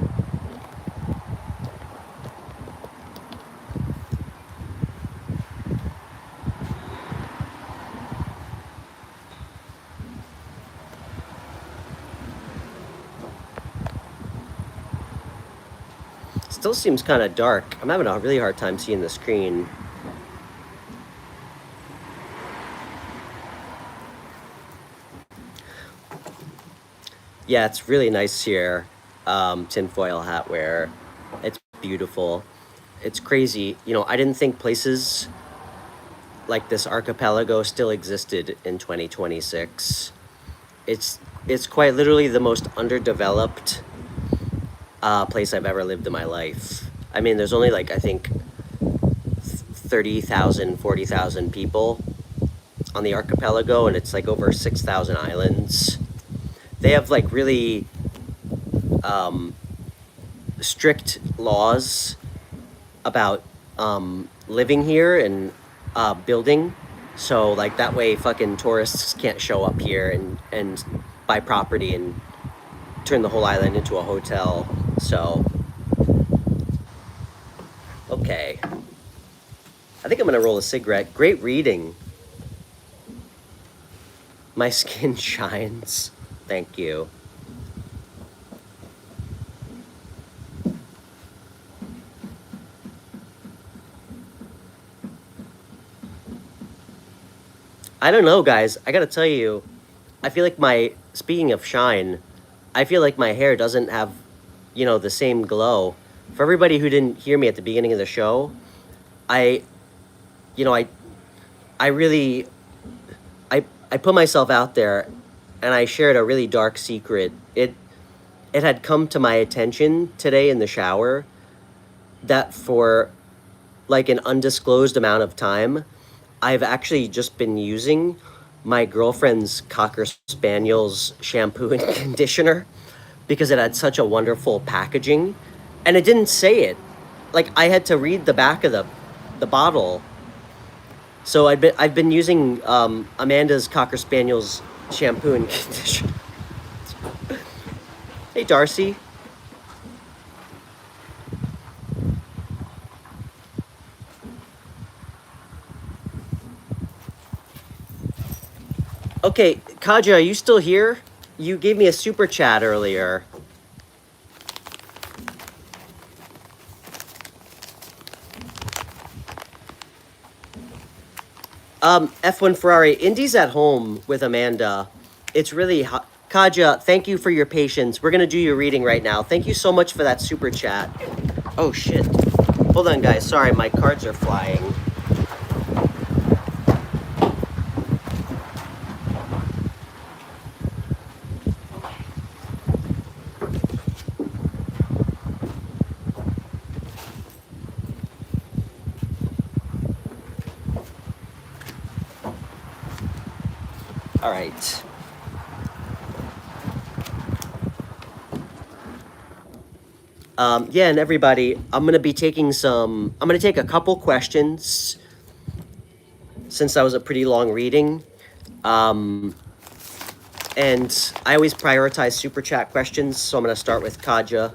Still seems kind of dark. I'm having a really hard time seeing the screen. Yeah, it's really nice here. Tinfoil hat wear. It's beautiful. It's crazy. You know, I didn't think places like this archipelago still existed in 2026. It's quite literally the most underdeveloped place I've ever lived in my life. I mean, there's only like, I think 30,000, 40,000 people on the archipelago, and it's like over 6,000 islands. They have like really strict laws about living here and building. So like that way fucking tourists can't show up here and buy property and turn the whole island into a hotel. So, okay. I think I'm gonna roll a cigarette. Great reading. My skin shines. Thank you. I don't know, guys. I gotta tell you, I feel like speaking of shine, I feel like my hair doesn't have, you know, the same glow. For everybody who didn't hear me at the beginning of the show, I really, I put myself out there and I shared a really dark secret. It had come to my attention today in the shower that for like an undisclosed amount of time, I've actually just been using my girlfriend's Cocker Spaniel's shampoo and conditioner because it had such a wonderful packaging, and it didn't say it. Like I had to read the back of the bottle. So I've been using Amanda's Cocker Spaniel's shampoo and conditioner. Hey Darcy. Okay, Kaja, are you still here? You gave me a super chat earlier. F1 Ferrari, Indy's at home with Amanda. It's really hot. Kaja, thank you for your patience. We're going to do your reading right now. Thank you so much for that super chat. Oh, shit. Hold on, guys. Sorry, my cards are flying. All right. Yeah, and everybody, I'm going to take a couple questions since that was a pretty long reading. And I always prioritize super chat questions, so I'm going to start with Kaja.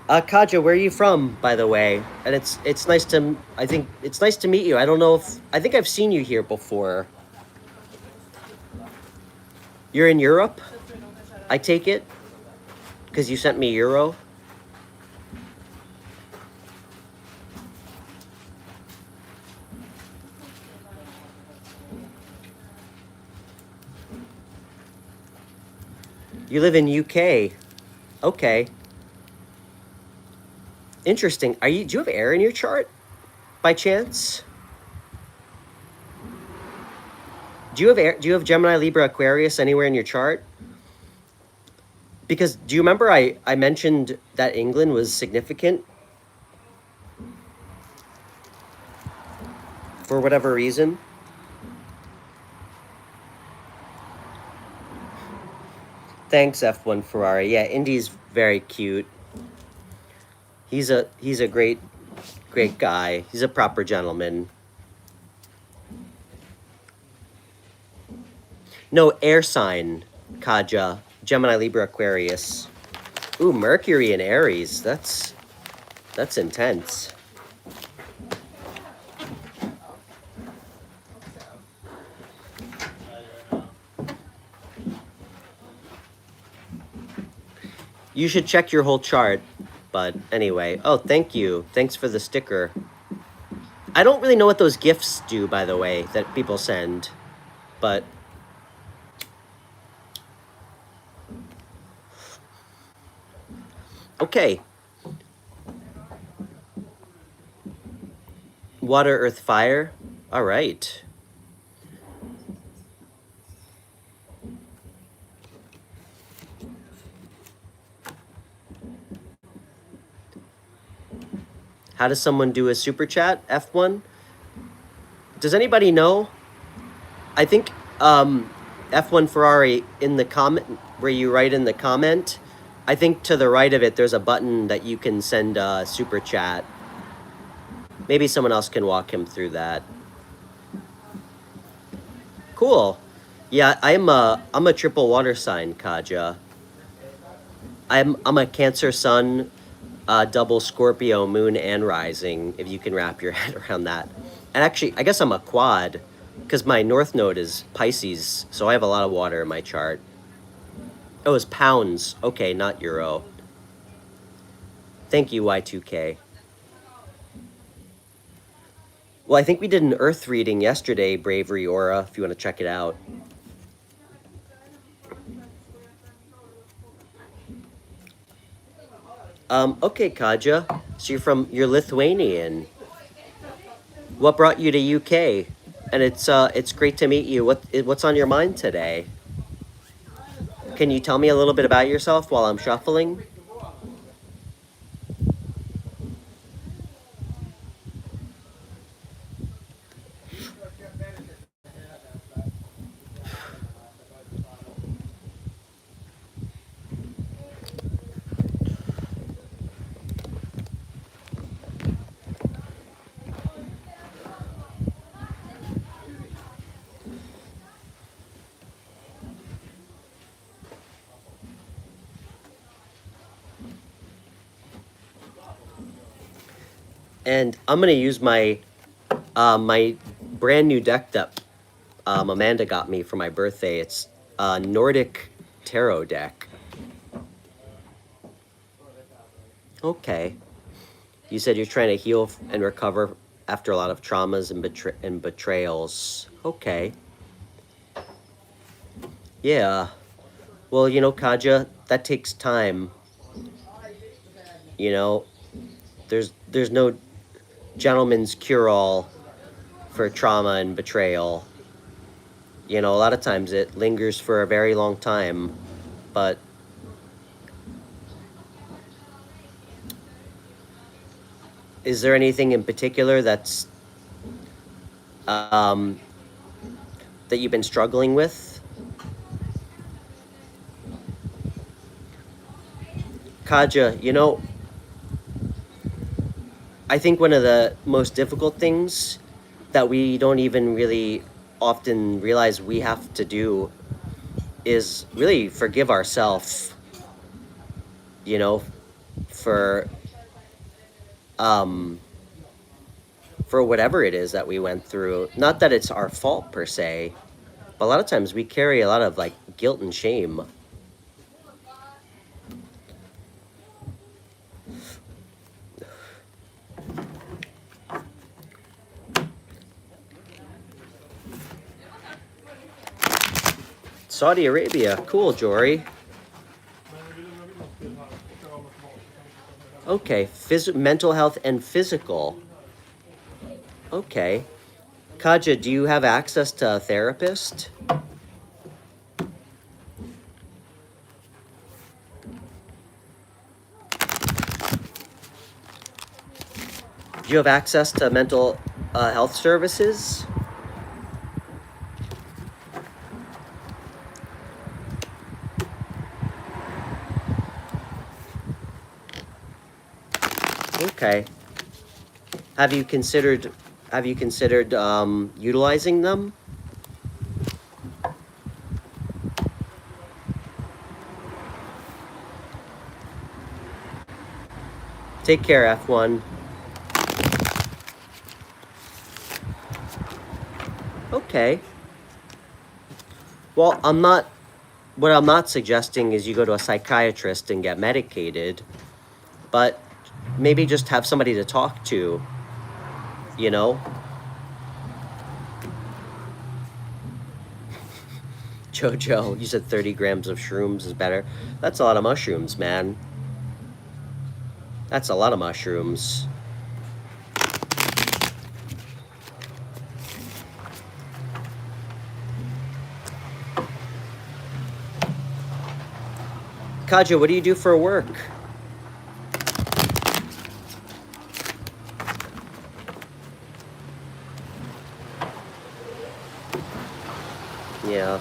Kaja, where are you from, by the way? And it's nice to, I think it's nice to meet you. I don't know if, I think I've seen you here before. You're in Europe, I take it? Because you sent me Euro? You live in UK. Okay. Interesting. Do you have air in your chart, by chance? Do you have air? Do you have Gemini, Libra, Aquarius anywhere in your chart? Because do you remember I mentioned that England was significant for whatever reason? Thanks, F1 Ferrari. Yeah, Indy's very cute. He's a great guy. He's a proper gentleman. No, air sign, Kaja. Gemini, Libra, Aquarius. Ooh, Mercury in Aries. That's intense. You should check your whole chart. But anyway, oh, thank you. Thanks for the sticker. I don't really know what those gifts do, by the way, that people send. But okay. Water, earth, fire. All right. How does someone do a super chat? F1? Does anybody know? I think F1 Ferrari, in the comment where you write in the comment, I think to the right of it there's a button that you can send a super chat. Maybe someone else can walk him through that. Cool. Yeah, I'm a triple water sign, Kaja. I'm a Cancer Sun, double Scorpio moon and rising, if you can wrap your head around that. And actually, I guess I'm a quad, because my north node is Pisces, so I have a lot of water in my chart. Oh, it's pounds. Okay, not euro. Thank you, Y2K. Well, I think we did an earth reading yesterday, Bravery Aura, if you want to check it out. Okay, Kaja. So you're Lithuanian. What brought you to UK? And it's great to meet you. What's on your mind today? Can you tell me a little bit about yourself while I'm shuffling? And I'm gonna use my my brand new deck that Amanda got me for my birthday. It's a Nordic tarot deck. Okay. You said you're trying to heal and recover after a lot of traumas and betrayals. Okay. Yeah. Well, you know, Kaja, that takes time. You know, there's no gentleman's cure-all for trauma and betrayal. You know, a lot of times it lingers for a very long time, but is there anything in particular um, that you've been struggling with? Kaja, you know, I think one of the most difficult things that we don't even really often realize we have to do is really forgive ourselves, you know, for um for whatever it is that we went through. Not that it's our fault per se, but a lot of times we carry a lot of like guilt and shame. Saudi Arabia, cool, Jory. Okay, mental health and physical. Okay. Kaja, do you have access to a therapist? Do you have access to mental health services? Okay. Have you considered utilizing them? Take care, F1. Okay. Well, what I'm not suggesting is you go to a psychiatrist and get medicated, but maybe just have somebody to talk to, you know? Jojo, you said 30 grams of shrooms is better. That's a lot of mushrooms, man. That's a lot of mushrooms. Kaja, what do you do for work? Yeah.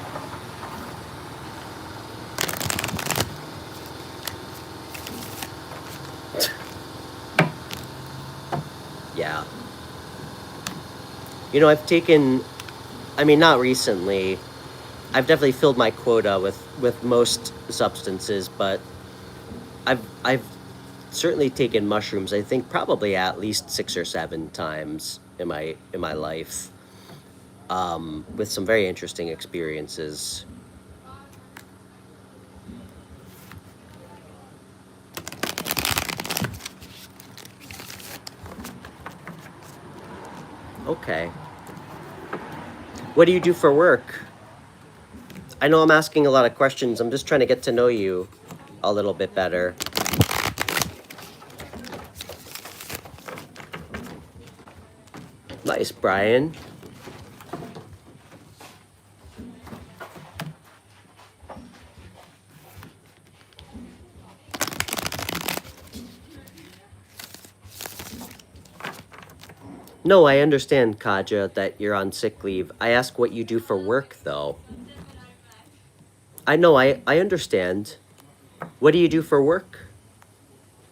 Yeah. You know, not recently. I've definitely filled my quota with most substances, but I've certainly taken mushrooms. I think probably at least 6 or 7 times in my life, with some very interesting experiences. Okay. What do you do for work? I know I'm asking a lot of questions. I'm just trying to get to know you a little bit better. Nice, Brian. No, I understand, Kaja, that you're on sick leave. I ask what you do for work, though. I know, I understand. What do you do for work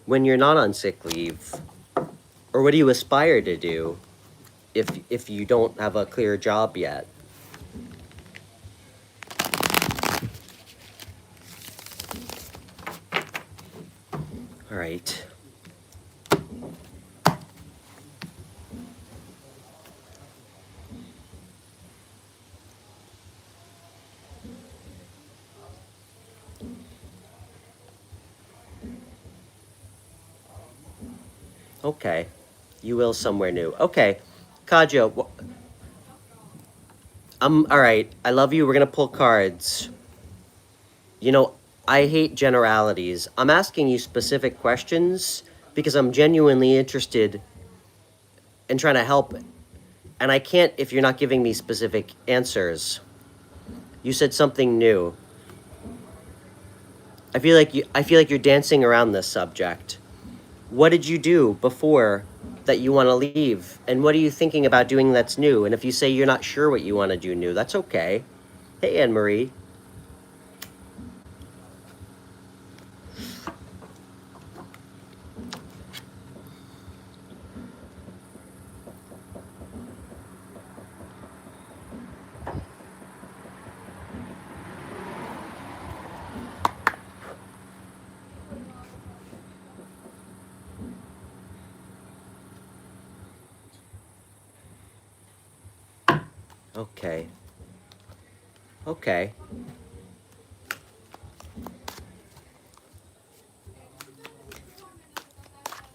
when you're not on sick leave? Or what do you aspire to do if you don't have a clear job yet? All right. Okay. You will somewhere new. Okay. Kaja, all right. I love you. We're going to pull cards. You know, I hate generalities. I'm asking you specific questions because I'm genuinely interested in trying to help. And I can't if you're not giving me specific answers. You said something new. I feel like you're dancing around this subject. What did you do before that you want to leave? And what are you thinking about doing that's new? And if you say you're not sure what you want to do new, that's okay. Hey, Anne Marie. Okay. Okay.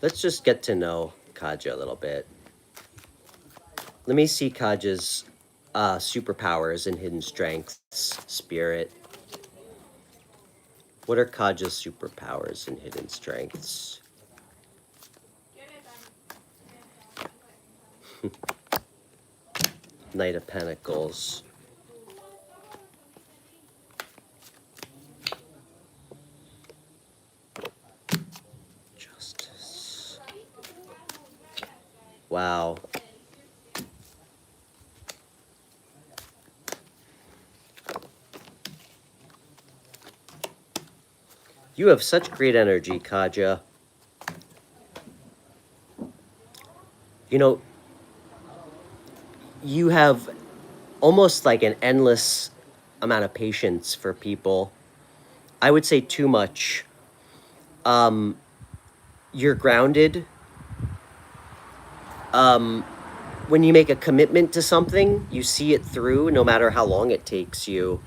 Let's just get to know Kaja a little bit. Let me see Kaja's superpowers and hidden strengths, spirit. What are Kaja's superpowers and hidden strengths? Knight of Pentacles. Justice. Wow. You have such great energy, Kaja. You know, you have almost like an endless amount of patience for people. I would say too much. You're grounded. When you make a commitment to something, you see it through no matter how long it takes you.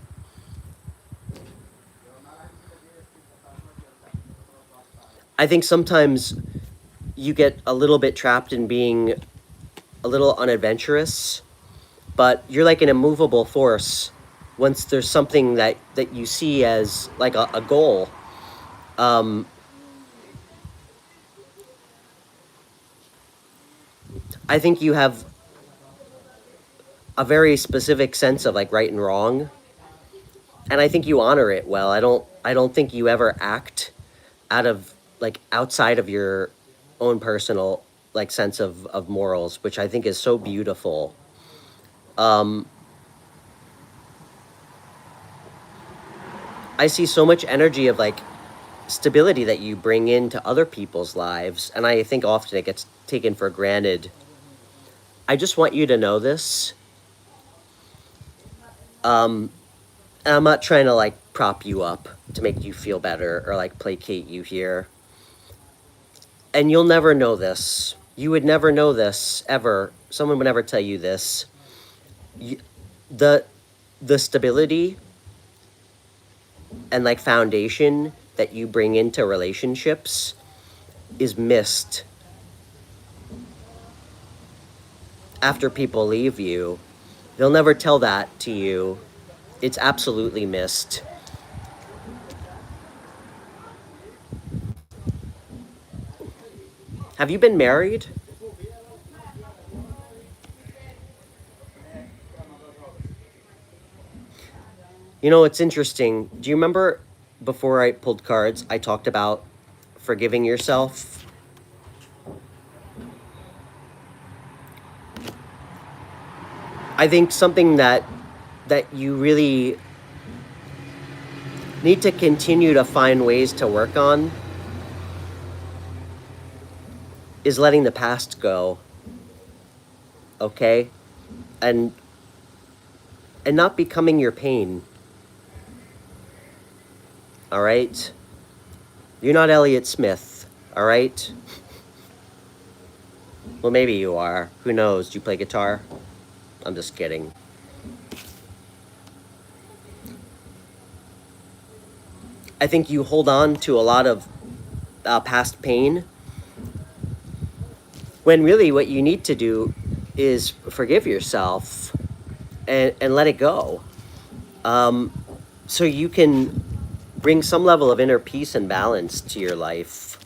I think sometimes you get a little bit trapped in being a little unadventurous, but you're like an immovable force once there's something that you see as like a goal. I think you have a very specific sense of like right and wrong, and I think you honor it well. I don't think you ever act out of like outside of your own personal like sense of morals, which I think is so beautiful. I see so much energy of like stability that you bring into other people's lives, and I think often it gets taken for granted. I just want you to know this. And I'm not trying to like prop you up to make you feel better or like placate you here. And you'll never know this. You would never know this ever. Someone would never tell you this. You, the the stability and like foundation that you bring into relationships is missed after people leave you. They'll never tell that to you. It's absolutely missed. Have you been married? You know, it's interesting. Do you remember before I pulled cards, I talked about forgiving yourself? I think something that you really need to continue to find ways to work on is letting the past go, okay? And not becoming your pain. All right? You're not Elliott Smith, all right? Well, maybe you are. Who knows? Do you play guitar? I'm just kidding. I think you hold on to a lot of past pain When really what you need to do is forgive yourself and let it go. So you can bring some level of inner peace and balance to your life.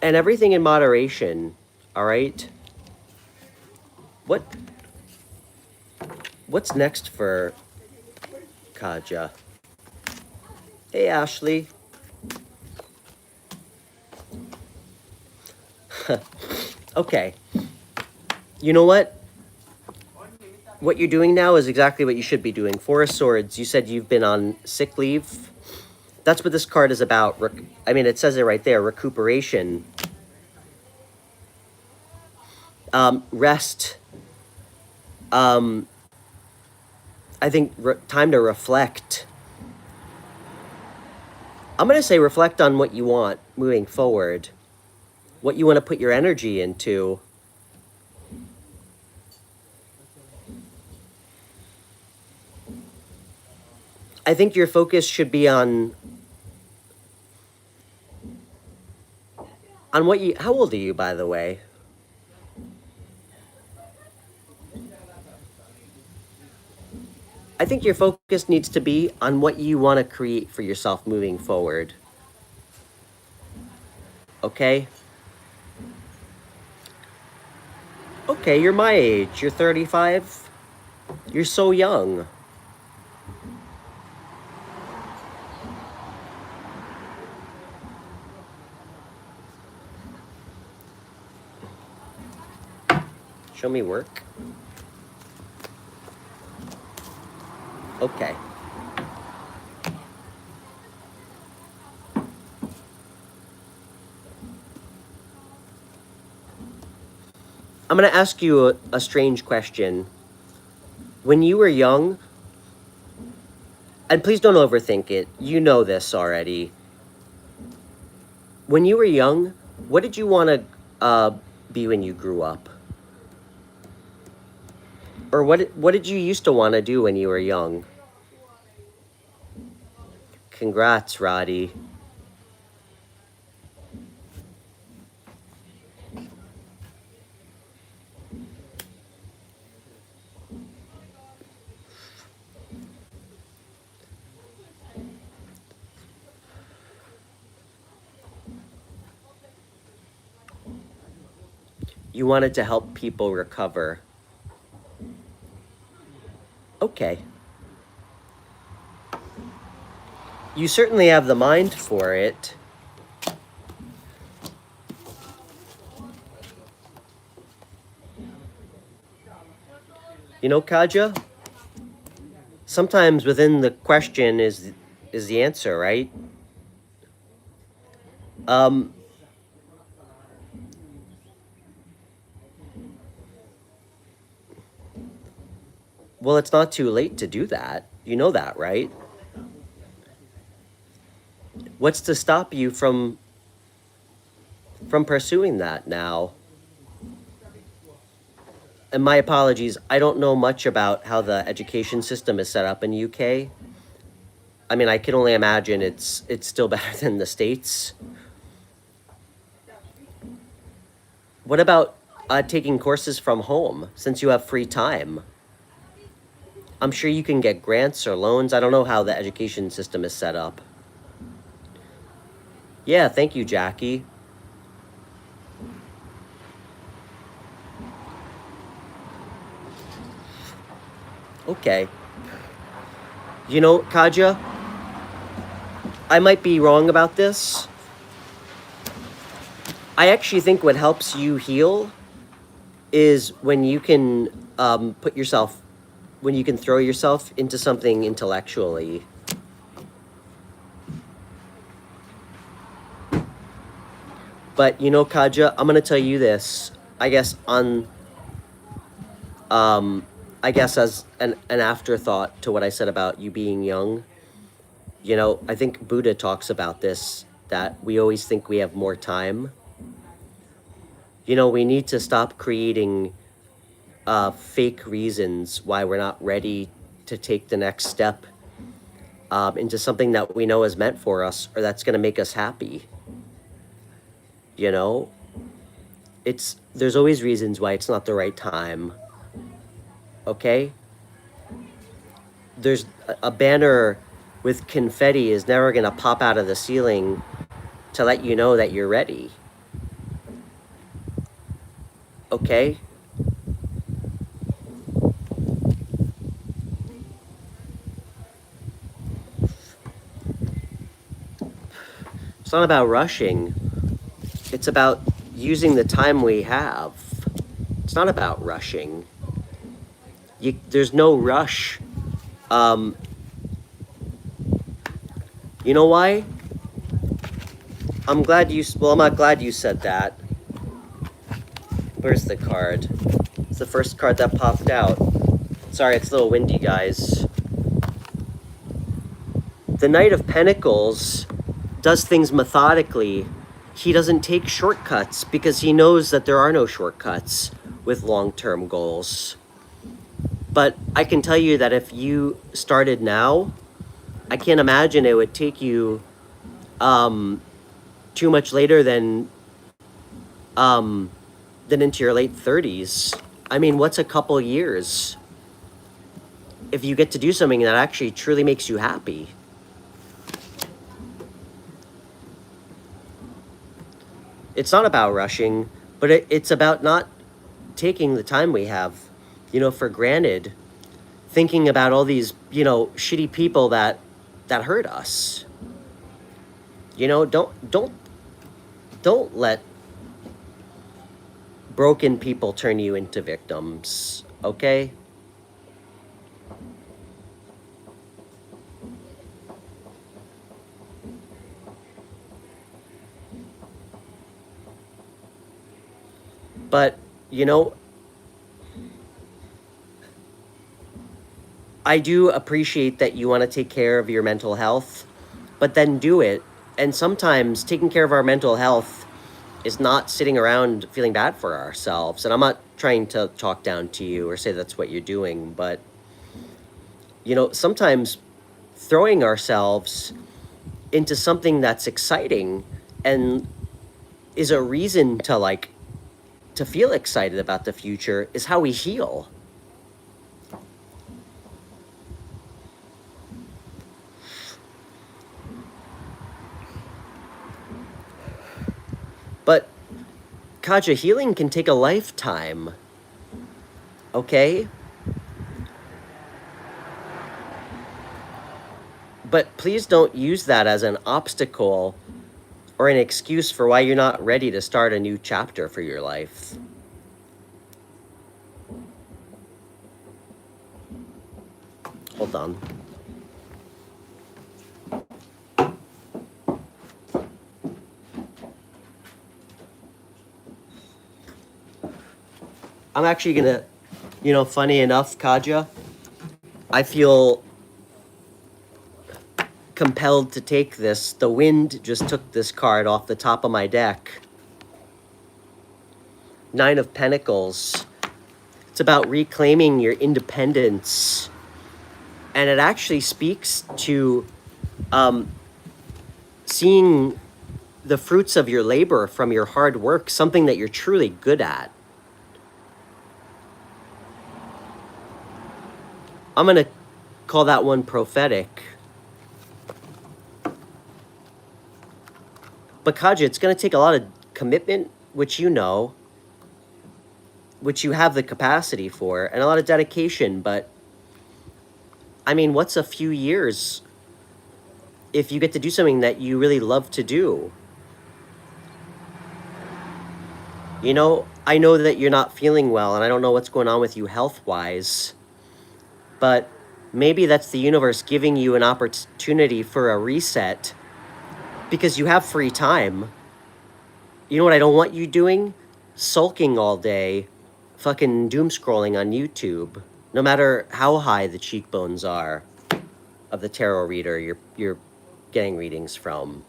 And everything in moderation, all right? What what's next for Kaja? Hey Ashley. Okay. You know what? What you're doing now is exactly what you should be doing. Four of Swords, you said you've been on sick leave. That's what this card is about. I mean, it says it right there, recuperation. Rest. I think time to reflect. I'm going to say reflect on what you want moving forward. What you want to put your energy into. I think your focus should be on what you... How old are you, by the way? I think your focus needs to be on what you want to create for yourself moving forward. Okay? Okay, you're my age. You're 35. You're so young. Show me work. Okay. I'm going to ask you a strange question. When you were young, and please don't overthink it, you know this already. When you were young, what did you want to be when you grew up? Or what did you used to want to do when you were young? Congrats, Roddy. You wanted to help people recover. Okay. You certainly have the mind for it. You know, Kaja, sometimes within the question is the answer, right? Well, it's not too late to do that. You know that, right? What's to stop you from pursuing that now? And my apologies, I don't know much about how the education system is set up in UK. I mean, I can only imagine it's still better than the States. What about taking courses from home since you have free time? I'm sure you can get grants or loans. I don't know how the education system is set up. Yeah, thank you, Jackie. Okay. You know, Kaja, I might be wrong about this. I actually think what helps you heal is when you can when you can throw yourself into something intellectually. But you know, Kaja, I'm gonna tell you this. I guess as an afterthought to what I said about you being young. You know, I think Buddha talks about this, that we always think we have more time. You know, we need to stop creating fake reasons why we're not ready to take the next step into something that we know is meant for us or that's going to make us happy. You know, there's always reasons why it's not the right time. Okay? There's a banner with confetti is never going to pop out of the ceiling to let you know that you're ready. Okay? It's not about rushing. It's about using the time we have. It's not about rushing. There's no rush. You know why? I'm not glad you said that. Where's the card? It's the first card that popped out. Sorry, it's a little windy, guys. The Knight of Pentacles does things methodically. He doesn't take shortcuts because he knows that there are no shortcuts with long-term goals. But I can tell you that if you started now, I can't imagine it would take you too much later than into your late 30s. I mean, what's a couple years if you get to do something that actually truly makes you happy? It's not about rushing, but it's about not taking the time we have, for granted, thinking about all these, shitty people that hurt us. Don't let broken people turn you into victims, okay? But, I do appreciate that you want to take care of your mental health, but then do it. And sometimes taking care of our mental health is not sitting around feeling bad for ourselves. And I'm not trying to talk down to you or say that's what you're doing, but, sometimes throwing ourselves into something that's exciting and is a reason to feel excited about the future is how we heal. But, Kaja, healing can take a lifetime, okay? But please don't use that as an obstacle or an excuse for why you're not ready to start a new chapter for your life. Hold on. I'm actually gonna, funny enough, Kaja, I feel compelled to take this. The wind just took this card off the top of my deck. Nine of Pentacles. It's about reclaiming your independence. And it actually speaks to seeing the fruits of your labor from your hard work, something that you're truly good at. I'm going to call that one prophetic. But Kaja, it's going to take a lot of commitment, which which you have the capacity for, and a lot of dedication. But, I mean, what's a few years if you get to do something that you really love to do? I know that you're not feeling well, and I don't know what's going on with you health-wise. But maybe that's the universe giving you an opportunity for a reset because you have free time. You know what I don't want you doing? Sulking all day, fucking doom scrolling on YouTube, no matter how high the cheekbones are of the tarot reader you're getting readings from.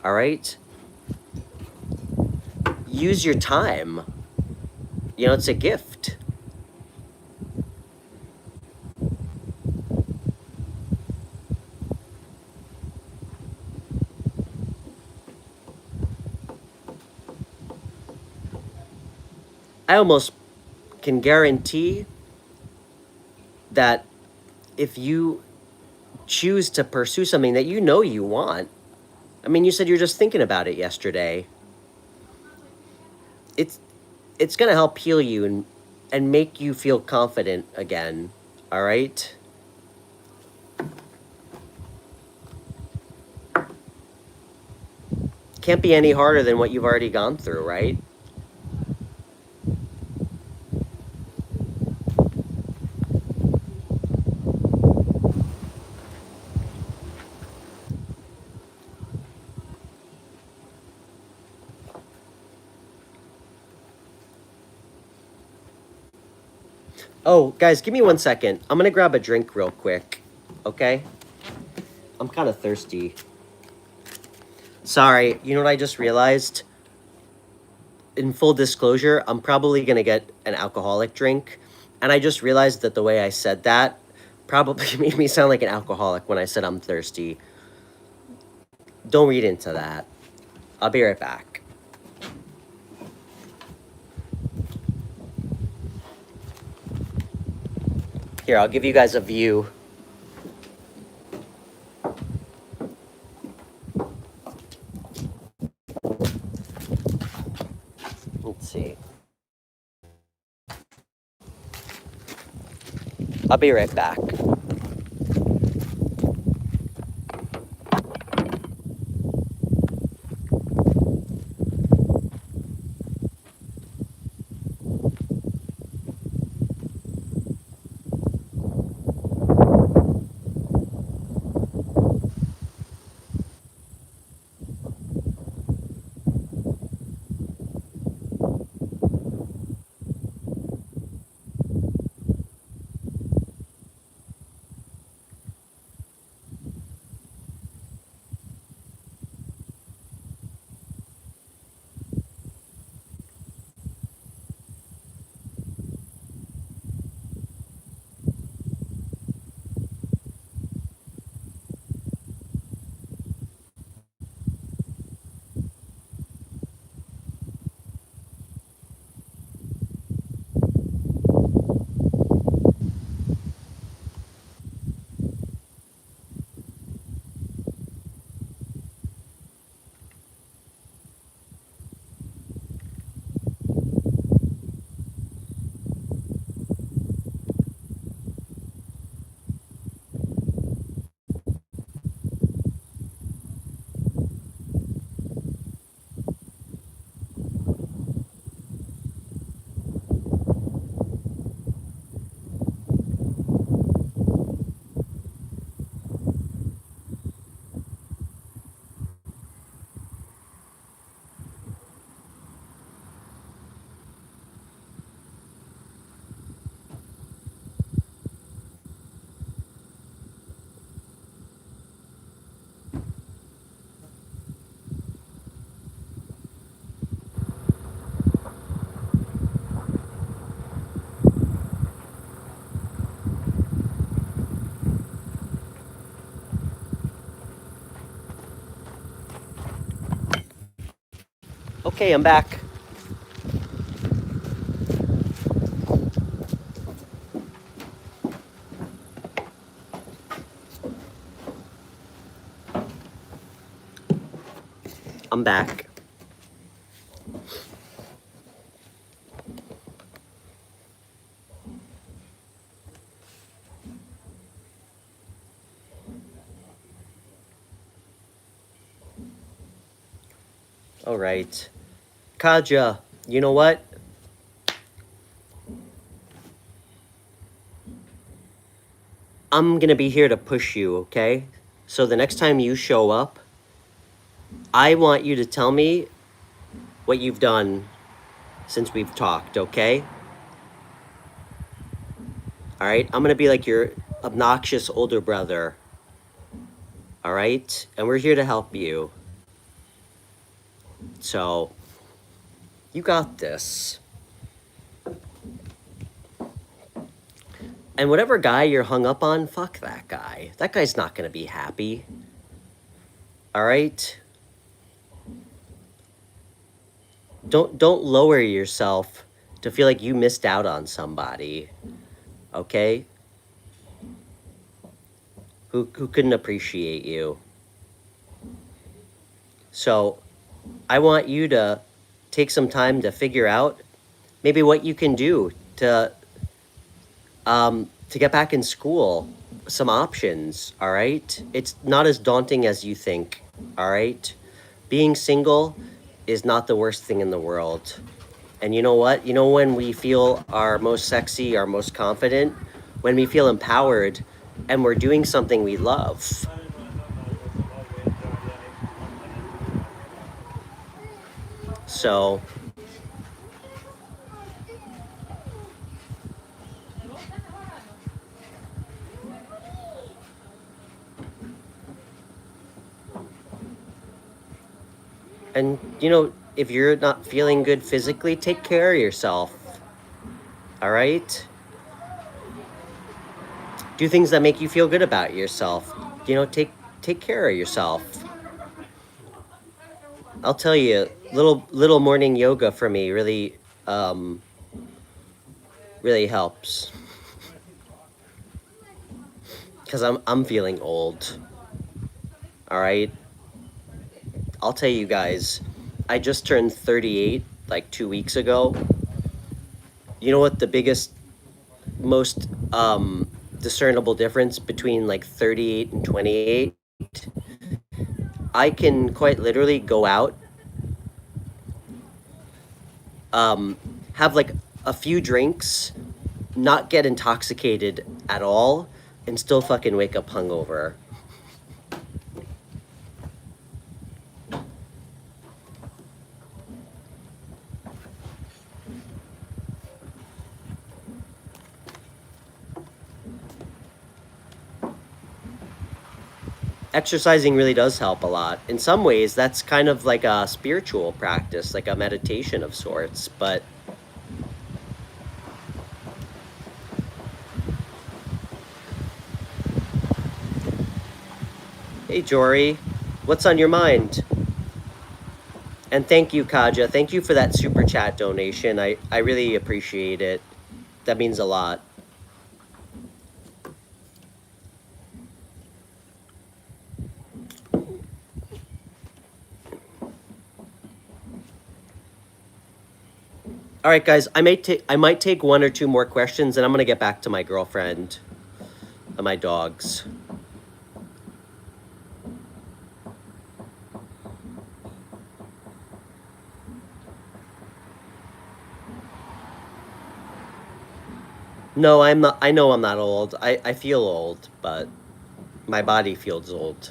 All right? Use your time. It's a gift. I almost can guarantee that if you choose to pursue something that you know you want, I mean, you said you're just thinking about it yesterday. It's going to help heal you and make you feel confident again. All right? Can't be any harder than what you've already gone through, right? Oh, guys, give me 1 second. I'm going to grab a drink real quick. Okay? I'm kind of thirsty. Sorry, you know what I just realized? In full disclosure, I'm probably going to get an alcoholic drink. And I just realized that the way I said that probably made me sound like an alcoholic when I said I'm thirsty. Don't read into that. I'll be right back. Here, I'll give you guys a view. Let's see. I'll be right back. Okay, I'm back. I'm back. All right. Kaja, you know what? I'm going to be here to push you, okay? So the next time you show up, I want you to tell me what you've done since we've talked, okay? All right? I'm going to be like your obnoxious older brother. All right? And we're here to help you. So, you got this. And whatever guy you're hung up on, fuck that guy. That guy's not going to be happy. All right? Don't lower yourself to feel like you missed out on somebody, okay? Who couldn't appreciate you. So I want you to take some time to figure out maybe what you can do to get back in school, some options, all right? It's not as daunting as you think, all right? Being single is not the worst thing in the world. And you know what? You know when we feel our most sexy, our most confident? When we feel empowered and we're doing something we love. So, and you know, if you're not feeling good physically, take care of yourself. All right? Do things that make you feel good about yourself. You know, take care of yourself. I'll tell you, little morning yoga for me um really helps because I'm feeling old. All right? I'll tell you guys, I just turned 38 like 2 weeks ago. You know what the biggest most discernible difference between like 38 and 28? I can quite literally go out, um, have like a few drinks, not get intoxicated at all, and still fucking wake up hungover. Exercising really does help a lot. In some ways, that's kind of like a spiritual practice, like a meditation of sorts. But hey, Jory, what's on your mind? And thank you, Kaja. Thank you for that super chat donation. I really appreciate it. That means a lot. All right, guys. I might take one or two more questions, and I'm gonna get back to my girlfriend and my dogs. No, I'm not. I know I'm not old. I feel old, but my body feels old.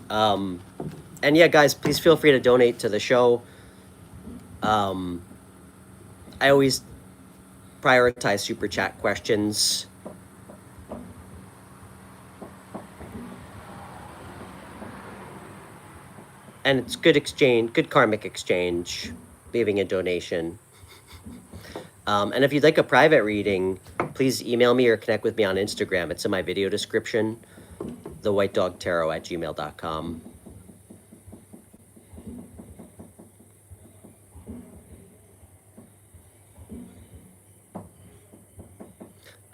Um, and yeah, guys, please feel free to donate to the show. I always prioritize super chat questions. And it's good exchange, good karmic exchange, leaving a donation. And if you'd like a private reading, please email me or connect with me on Instagram. It's in my video description, thewhitedogtarot@gmail.com.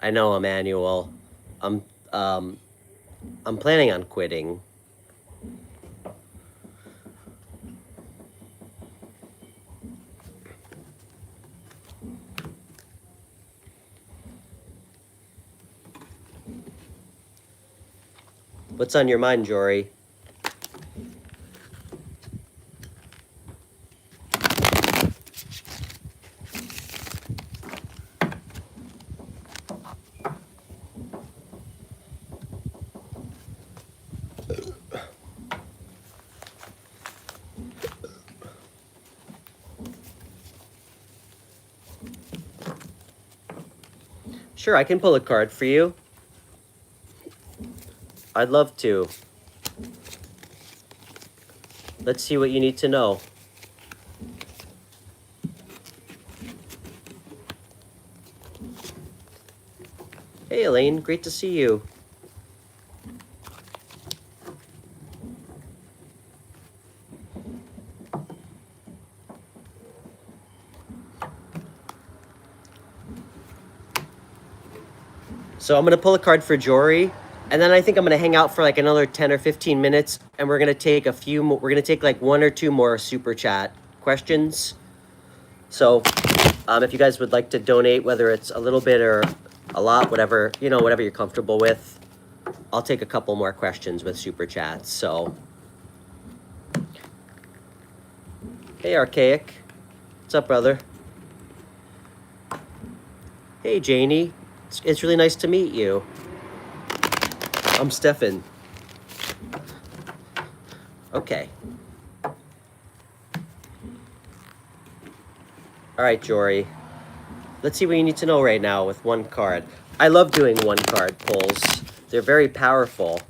I know, Emmanuel. I'm um, I'm planning on quitting. What's on your mind, Jory? Sure, I can pull a card for you. I'd love to. Let's see what you need to know. Hey, Elaine, great to see you. So I'm going to pull a card for Jory, and then I think I'm going to hang out for like another 10 or 15 minutes, and we're going to take a few more, we're going to take like 1 or 2 more super chat questions. So if you guys would like to donate, whether it's a little bit or a lot, whatever, you know, whatever you're comfortable with, I'll take a couple more questions with super chats. So, hey, Archaic. What's up, brother? Hey, Janie. It's really nice to meet you. I'm Stefan. Okay. All right, Jory. Let's see what you need to know right now with one card. I love doing one card pulls. They're very powerful.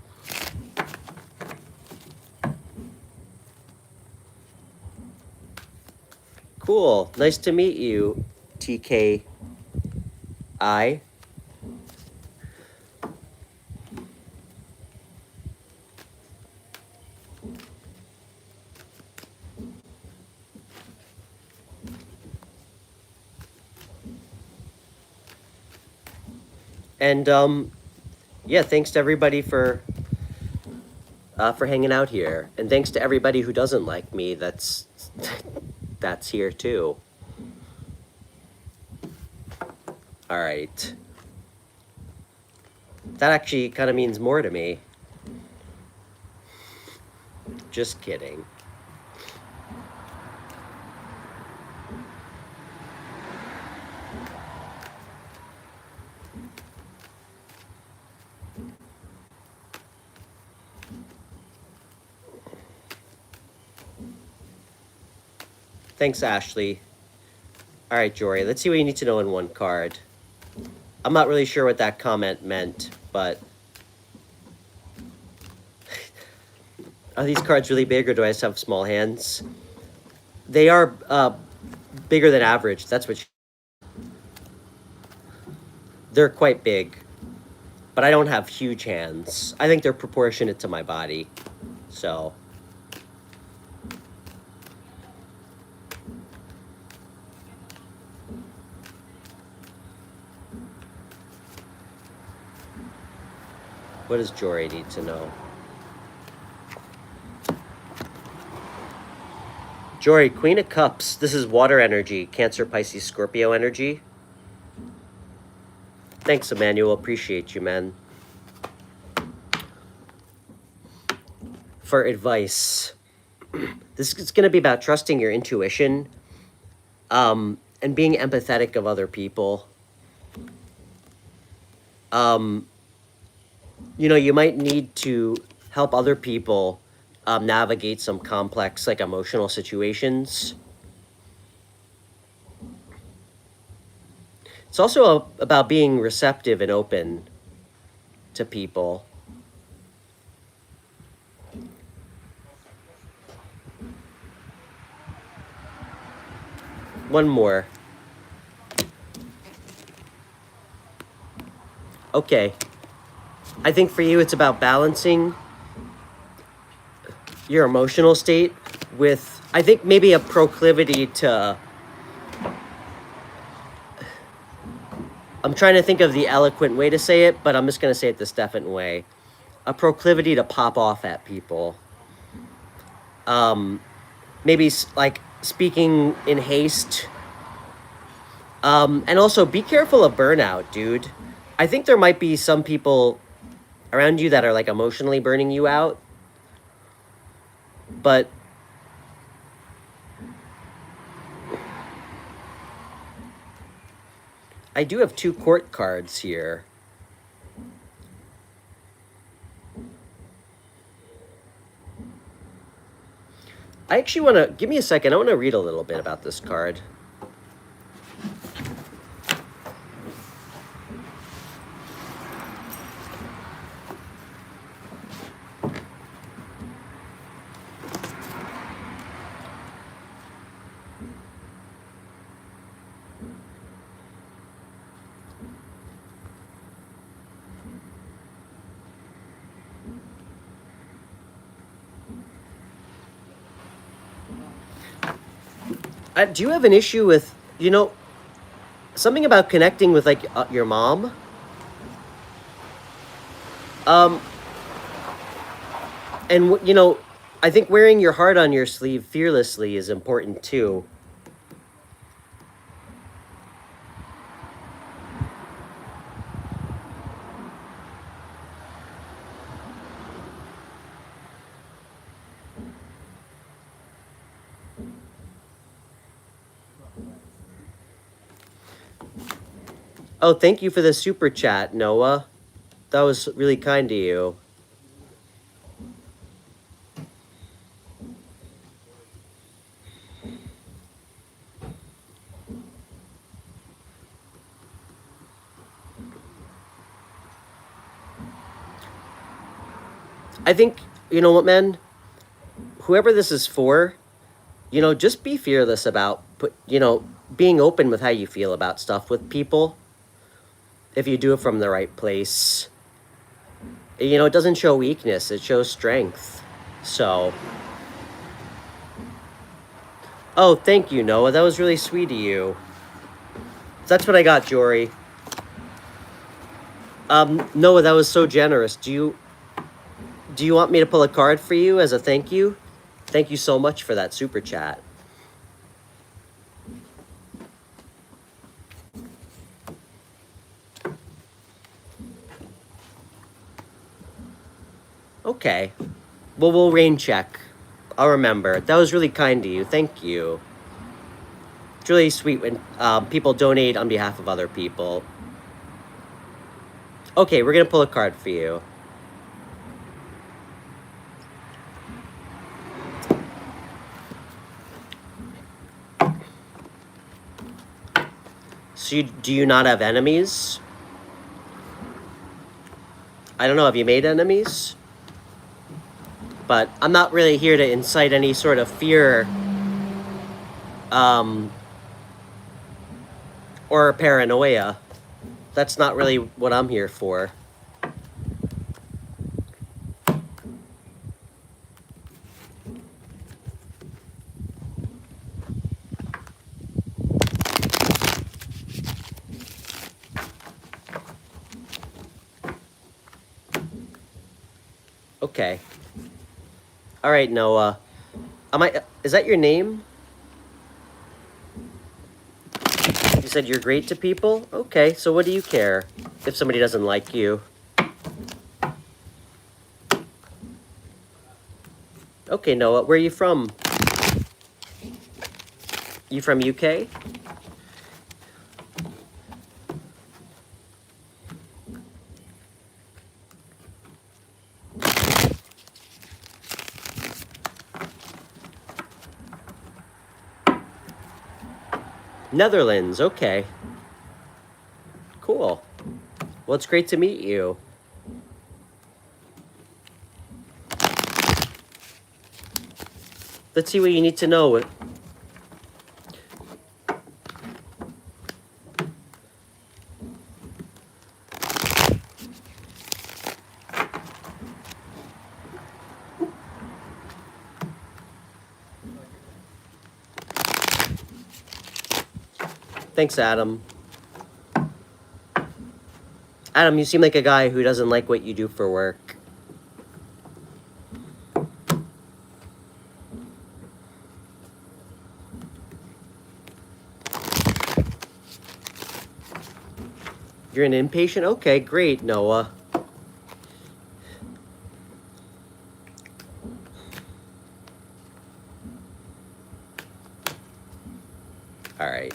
Cool. Nice to meet you, TKI. And yeah, thanks to everybody for hanging out here, and thanks to everybody who doesn't like me. That's here too. All right. That actually kind of means more to me. Just kidding. Thanks, Ashley. All right, Jory, let's see what you need to know in one card. I'm not really sure what that comment meant, but are these cards really big, or do I just have small hands? They are bigger than average. That's what they're quite big, but I don't have huge hands. I think they're proportionate to my body, so. What does Jory need to know? Jory, Queen of Cups. This is water energy. Cancer, Pisces, Scorpio energy. Thanks, Emmanuel. Appreciate you, man. For advice. This is going to be about trusting your intuition and being empathetic of other people. You know, you might need to help other people navigate some complex, like, emotional situations. It's also about being receptive and open to people. One more. Okay. I think for you, it's about balancing your emotional state with, I think, maybe a proclivity to, I'm trying to think of the eloquent way to say it, but I'm just going to say it the Stefan way. A proclivity to pop off at people. Maybe like speaking in haste. And also be careful of burnout, dude. I think there might be some people around you that are like emotionally burning you out. But I do have 2 court cards here. I actually want to, give me a second. I want to read a little bit about this card. Do you have an issue with, you know, something about connecting with, like, your mom? Um, and you know, I think wearing your heart on your sleeve fearlessly is important too. Oh, thank you for the super chat, Noah. That was really kind to you. I think, you know what, man? Whoever this is for, you know, just be fearless about being open with how you feel about stuff with people. If you do it from the right place, you know, it doesn't show weakness, it shows strength. So, oh, thank you, Noah. That was really sweet of you. That's what I got, Jory. Noah, that was so generous. Do you want me to pull a card for you as a thank you? Thank you so much for that super chat. Okay. Well, we'll rain check. I'll remember. That was really kind to you. Thank you. It's really sweet when people donate on behalf of other people. Okay, we're going to pull a card for you. So do you not have enemies? I don't know. Have you made enemies? But I'm not really here to incite any sort of fear or paranoia. That's not really what I'm here for. Okay. All right, Noah. Is that your name? You said you're great to people? Okay, so what do you care if somebody doesn't like you? Okay, Noah, where are you from? You from UK? Netherlands, okay. Cool. Well, it's great to meet you. Let's see what you need to know. Thanks, Adam. Adam, you seem like a guy who doesn't like what you do for work. You're an impatient? Okay, great, Noah. All right.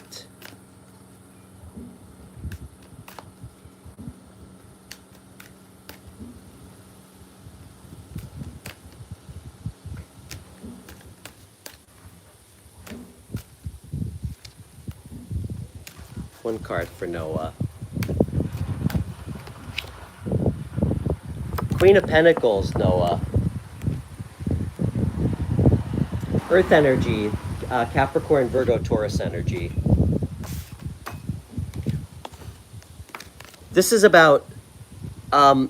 One card for Noah. Queen of Pentacles, Noah. Earth energy, Capricorn, Virgo, Taurus energy. This is about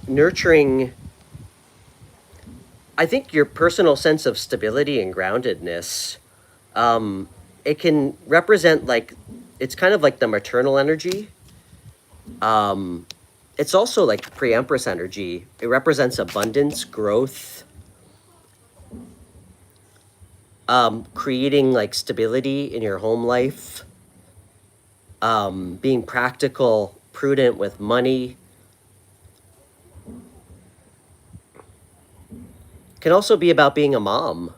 nurturing, I think, your personal sense of stability and groundedness. It can represent, like, it's kind of like the maternal energy. it's also like pre-empress energy. It represents abundance, growth, creating like stability in your home life, being practical, prudent with money. Can also be about being a mom.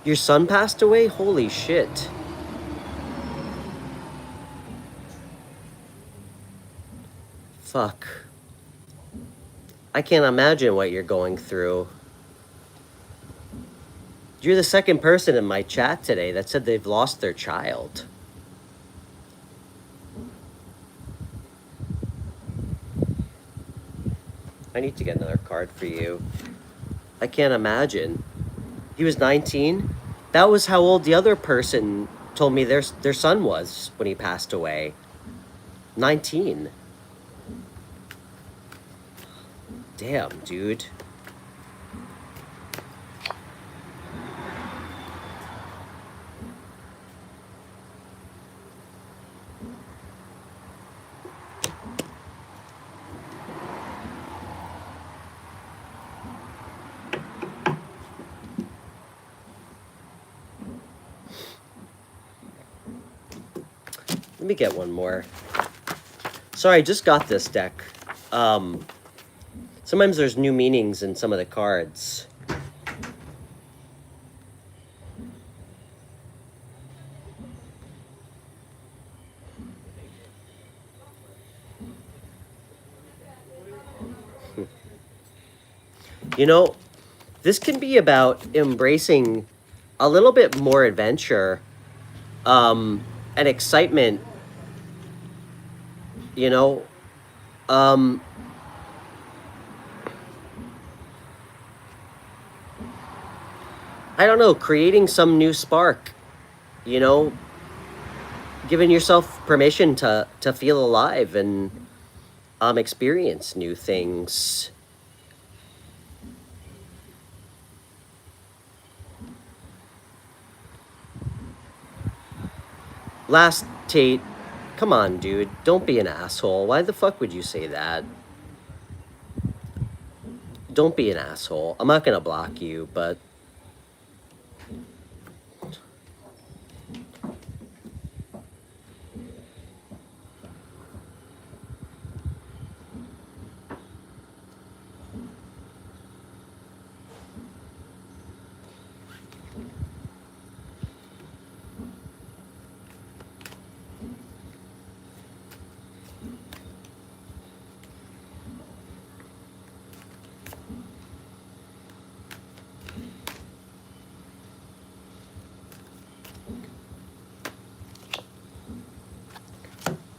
Your son passed away? Holy shit. Fuck. I can't imagine what you're going through. You're the second person in my chat today that said they've lost their child. I need to get another card for you. I can't imagine. He was 19? That was how old the other person told me their son was when he passed away. 19. Damn, dude. Let me get one more. Sorry, I just got this deck. Sometimes there's new meanings in some of the cards. You know, this can be about embracing a little bit more adventure, and excitement, you know. Um, I don't know, creating some new spark, you know, giving yourself permission to feel alive and experience new things. Last, Tate, come on, dude, don't be an asshole. Why the fuck would you say that? Don't be an asshole. I'm not gonna block you, but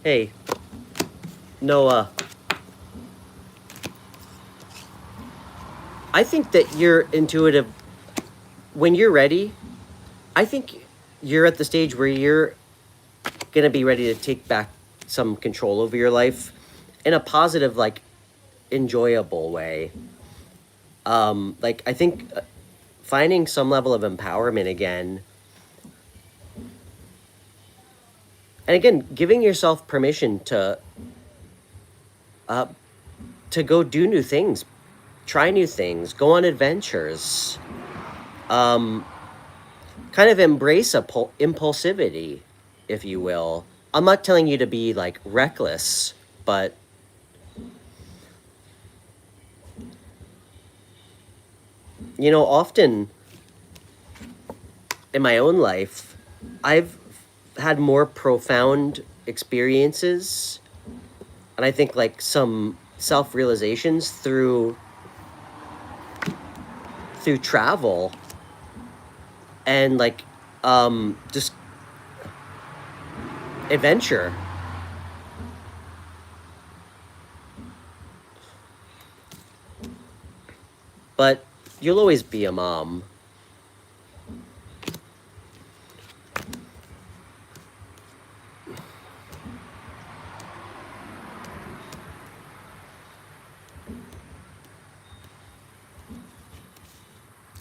hey, Noah, I think that you're intuitive. When you're ready, I think you're at the stage where you're gonna be ready to take back some control over your life in a positive, like, enjoyable way. Like, I think finding some level of empowerment again, and again, giving yourself permission uh, to go do new things, try new things, go on adventures, kind of embrace impulsivity, if you will. I'm not telling you to be like reckless, but you know, often in my own life, I've had more profound experiences, and I think like some self-realizations through travel and like just adventure. But you'll always be a mom.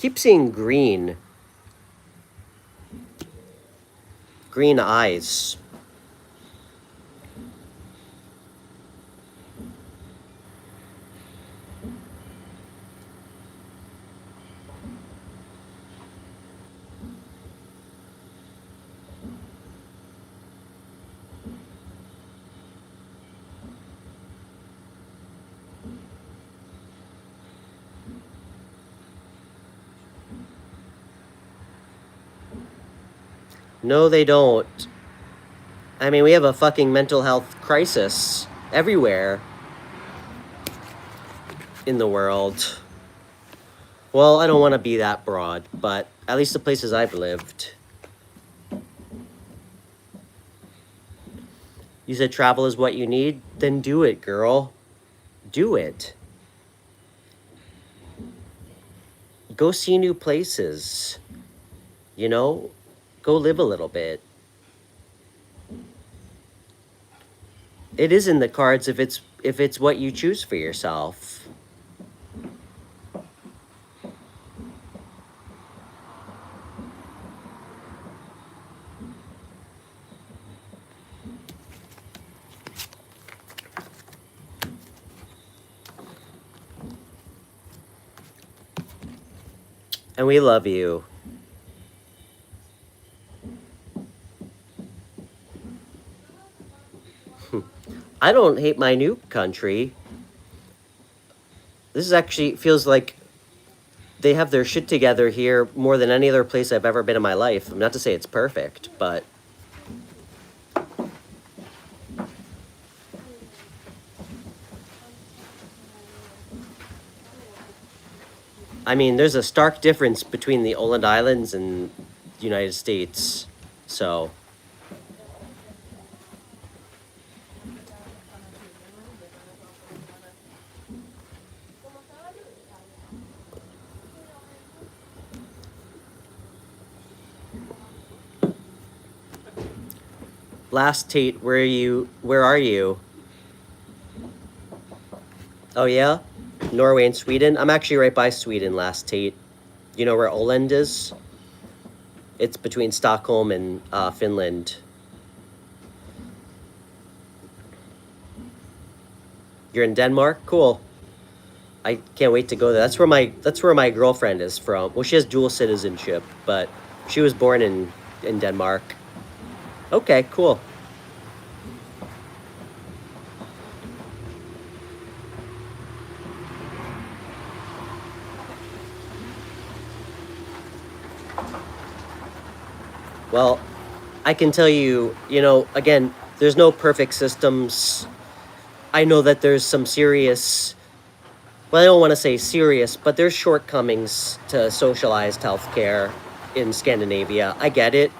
keep seeing green. Green eyes. No, they don't. I mean, we have a fucking mental health crisis everywhere in the world. Well, I don't want to be that broad, but at least the places I've lived. You said travel is what you need? Then do it, girl. Do it. Go see new places. You know? Go live a little bit. It is in the cards if it's what you choose for yourself. And we love you. I don't hate my new country. This is actually feels like they have their shit together here more than any other place I've ever been in my life. Not to say it's perfect, but I mean, there's a stark difference between the Åland Islands and the United States. So last Tate, where are you? Oh yeah? Norway and Sweden? I'm actually right by Sweden, last Tate. You know where Åland is? It's between Stockholm and Finland. You're in Denmark? Cool. I can't wait to go there. That's where my girlfriend is from. Well, she has dual citizenship, but she was born in Denmark. Okay, cool. Well, I can tell you, you know, again, there's no perfect systems. I know that there's some serious, well, I don't want to say serious, but there's shortcomings to socialized healthcare in Scandinavia. I get it.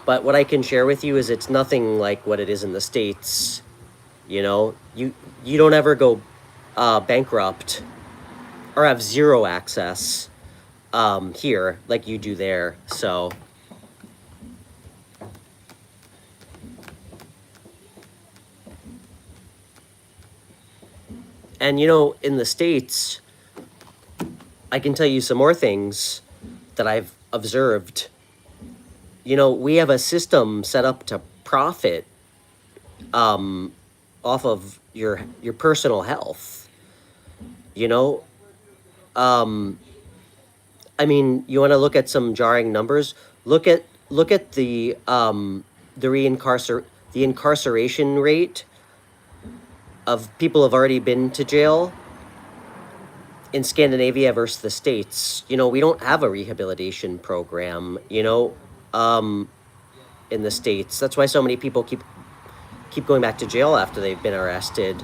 But what I can share with you is it's nothing like what it is in the States. You know, you don't ever go bankrupt or have zero access here like you do there. So and you know, in the States, I can tell you some more things that I've observed. You know, we have a system set up to profit off of your personal health. You know, I mean, you want to look at some jarring numbers. Look at the incarceration rate of people who have already been to jail in Scandinavia versus the States. You know, we don't have a rehabilitation program, you know, in the States. That's why so many people keep going back to jail after they've been arrested.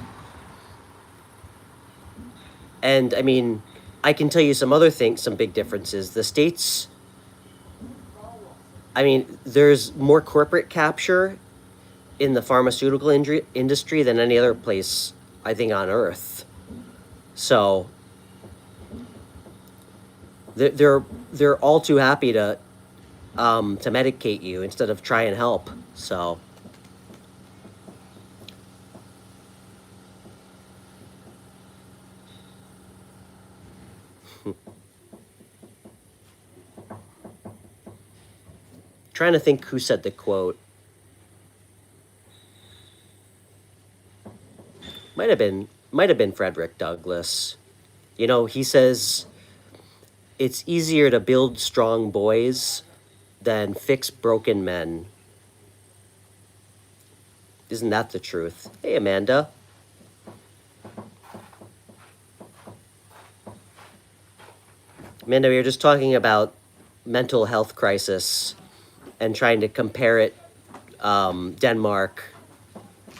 And I mean, I can tell you some other things, some big differences. The States, I mean, there's more corporate capture in the pharmaceutical industry than any other place, I think, on earth. So they're all too happy to medicate you instead of try and help. So trying to think who said the quote. Might have been Frederick Douglass. You know, he says it's easier to build strong boys than fix broken men. Isn't that the truth? Hey, Amanda. Amanda, we were just talking about mental health crisis and trying to compare it, Denmark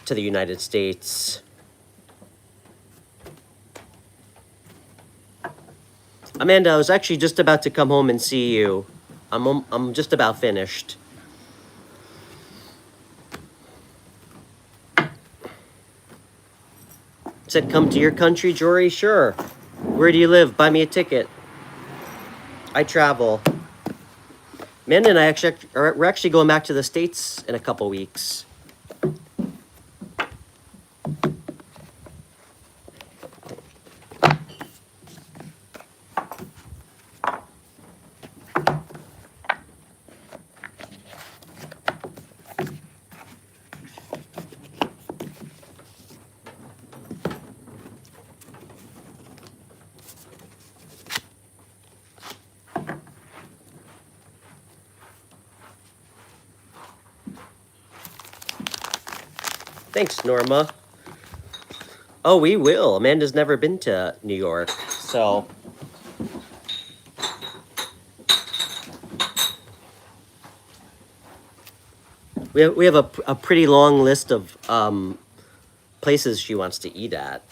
to the United States. Amanda, I was actually just about to come home and see you. I'm just about finished. Said come to your country, Jory? Sure. Where do you live? Buy me a ticket. I travel. Amanda and I we're actually going back to the States in a couple weeks. Thanks, Norma. Oh, we will. Amanda's never been to New York, so... We have a pretty long list of places she wants to eat at.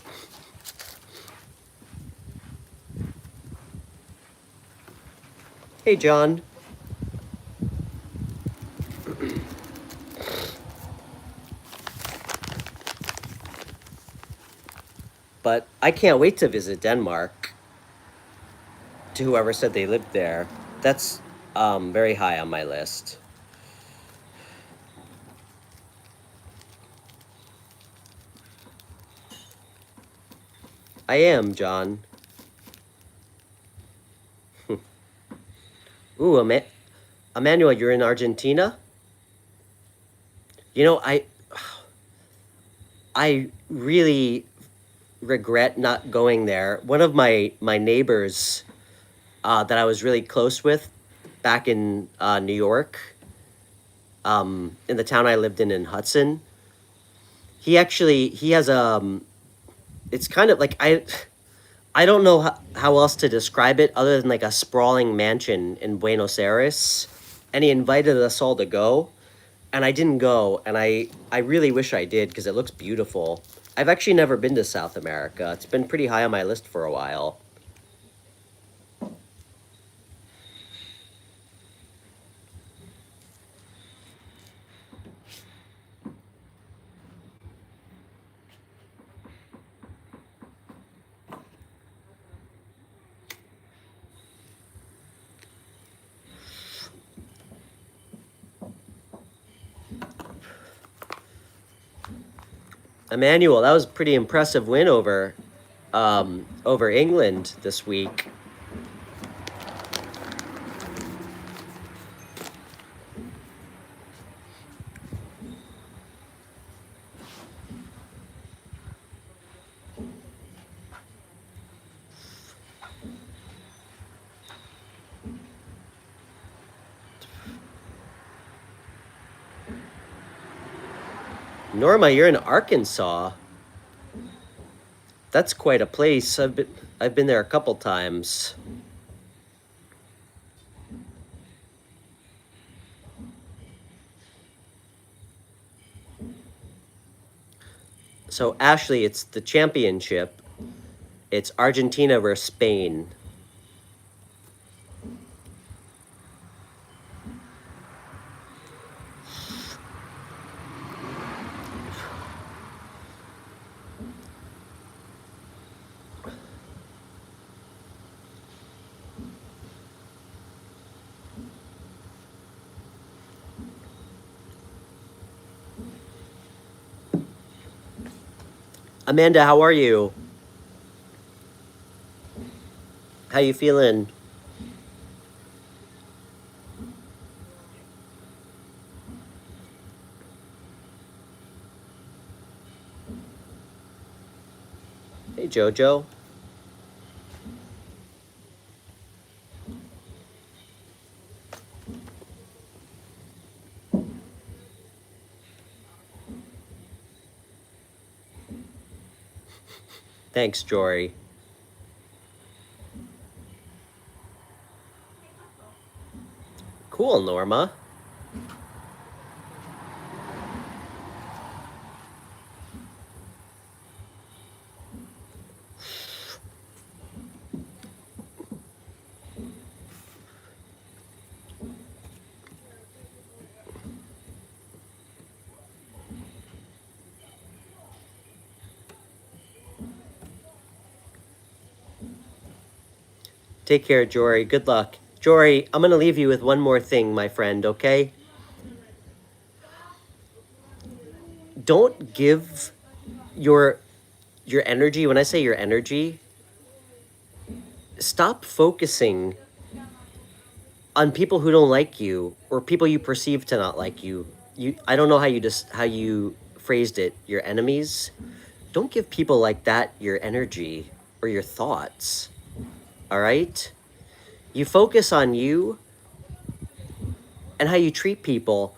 Hey, John. But I can't wait to visit Denmark. To whoever said they lived there. That's very high on my list. I am, John. Ooh, Emmanuel, you're in Argentina? You know, I really regret not going there. One of my neighbors that I was really close with back in New York, in the town I lived in Hudson, he has it's kind of like I don't know how else to describe it other than like a sprawling mansion in Buenos Aires, and he invited us all to go, and I didn't go, and I really wish I did because it looks beautiful. I've actually never been to South America. It's been pretty high on my list for a while. Emmanuel, that was a pretty impressive win over England this week. Norma, you're in Arkansas. That's quite a place. I've been there a couple times. So Ashley, it's the championship. It's Argentina versus Spain. Amanda, how are you? How you feeling? Hey, Jojo. Thanks, Jory. Cool, Norma. Take care, Jory. Good luck. Jory, I'm going to leave you with one more thing, my friend, okay? Don't give your energy, when I say your energy, stop focusing on people who don't like you or people you perceive to not like you. I don't know how you phrased it, your enemies. Don't give people like that your energy or your thoughts. All right? You focus on you and how you treat people,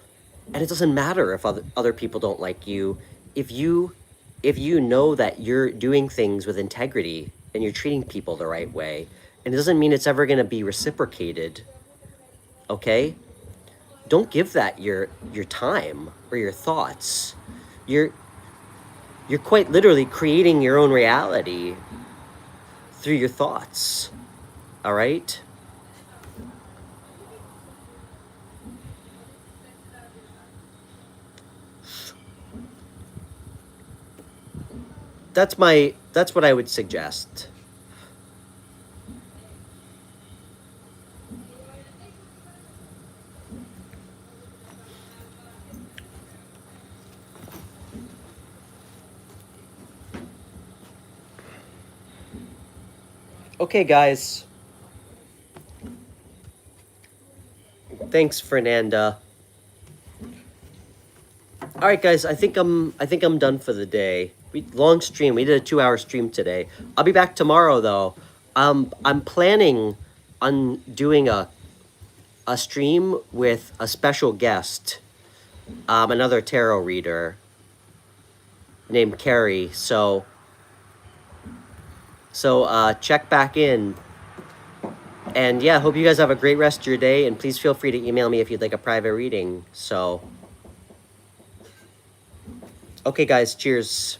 and it doesn't matter if other people don't like you. If you know that you're doing things with integrity and you're treating people the right way, and it doesn't mean it's ever going to be reciprocated, okay? Don't give that your time or your thoughts. You're quite literally creating your own reality through your thoughts. All right? That's what I would suggest. Okay, guys. Thanks, Fernanda. All right, guys. I think I'm done for the day. Long stream. We did a 2-hour stream today. I'll be back tomorrow, though. I'm planning on doing a stream with a special guest, another tarot reader named Carrie. So check back in. And yeah, hope you guys have a great rest of your day. And please feel free to email me if you'd like a private reading. So, okay, guys, cheers.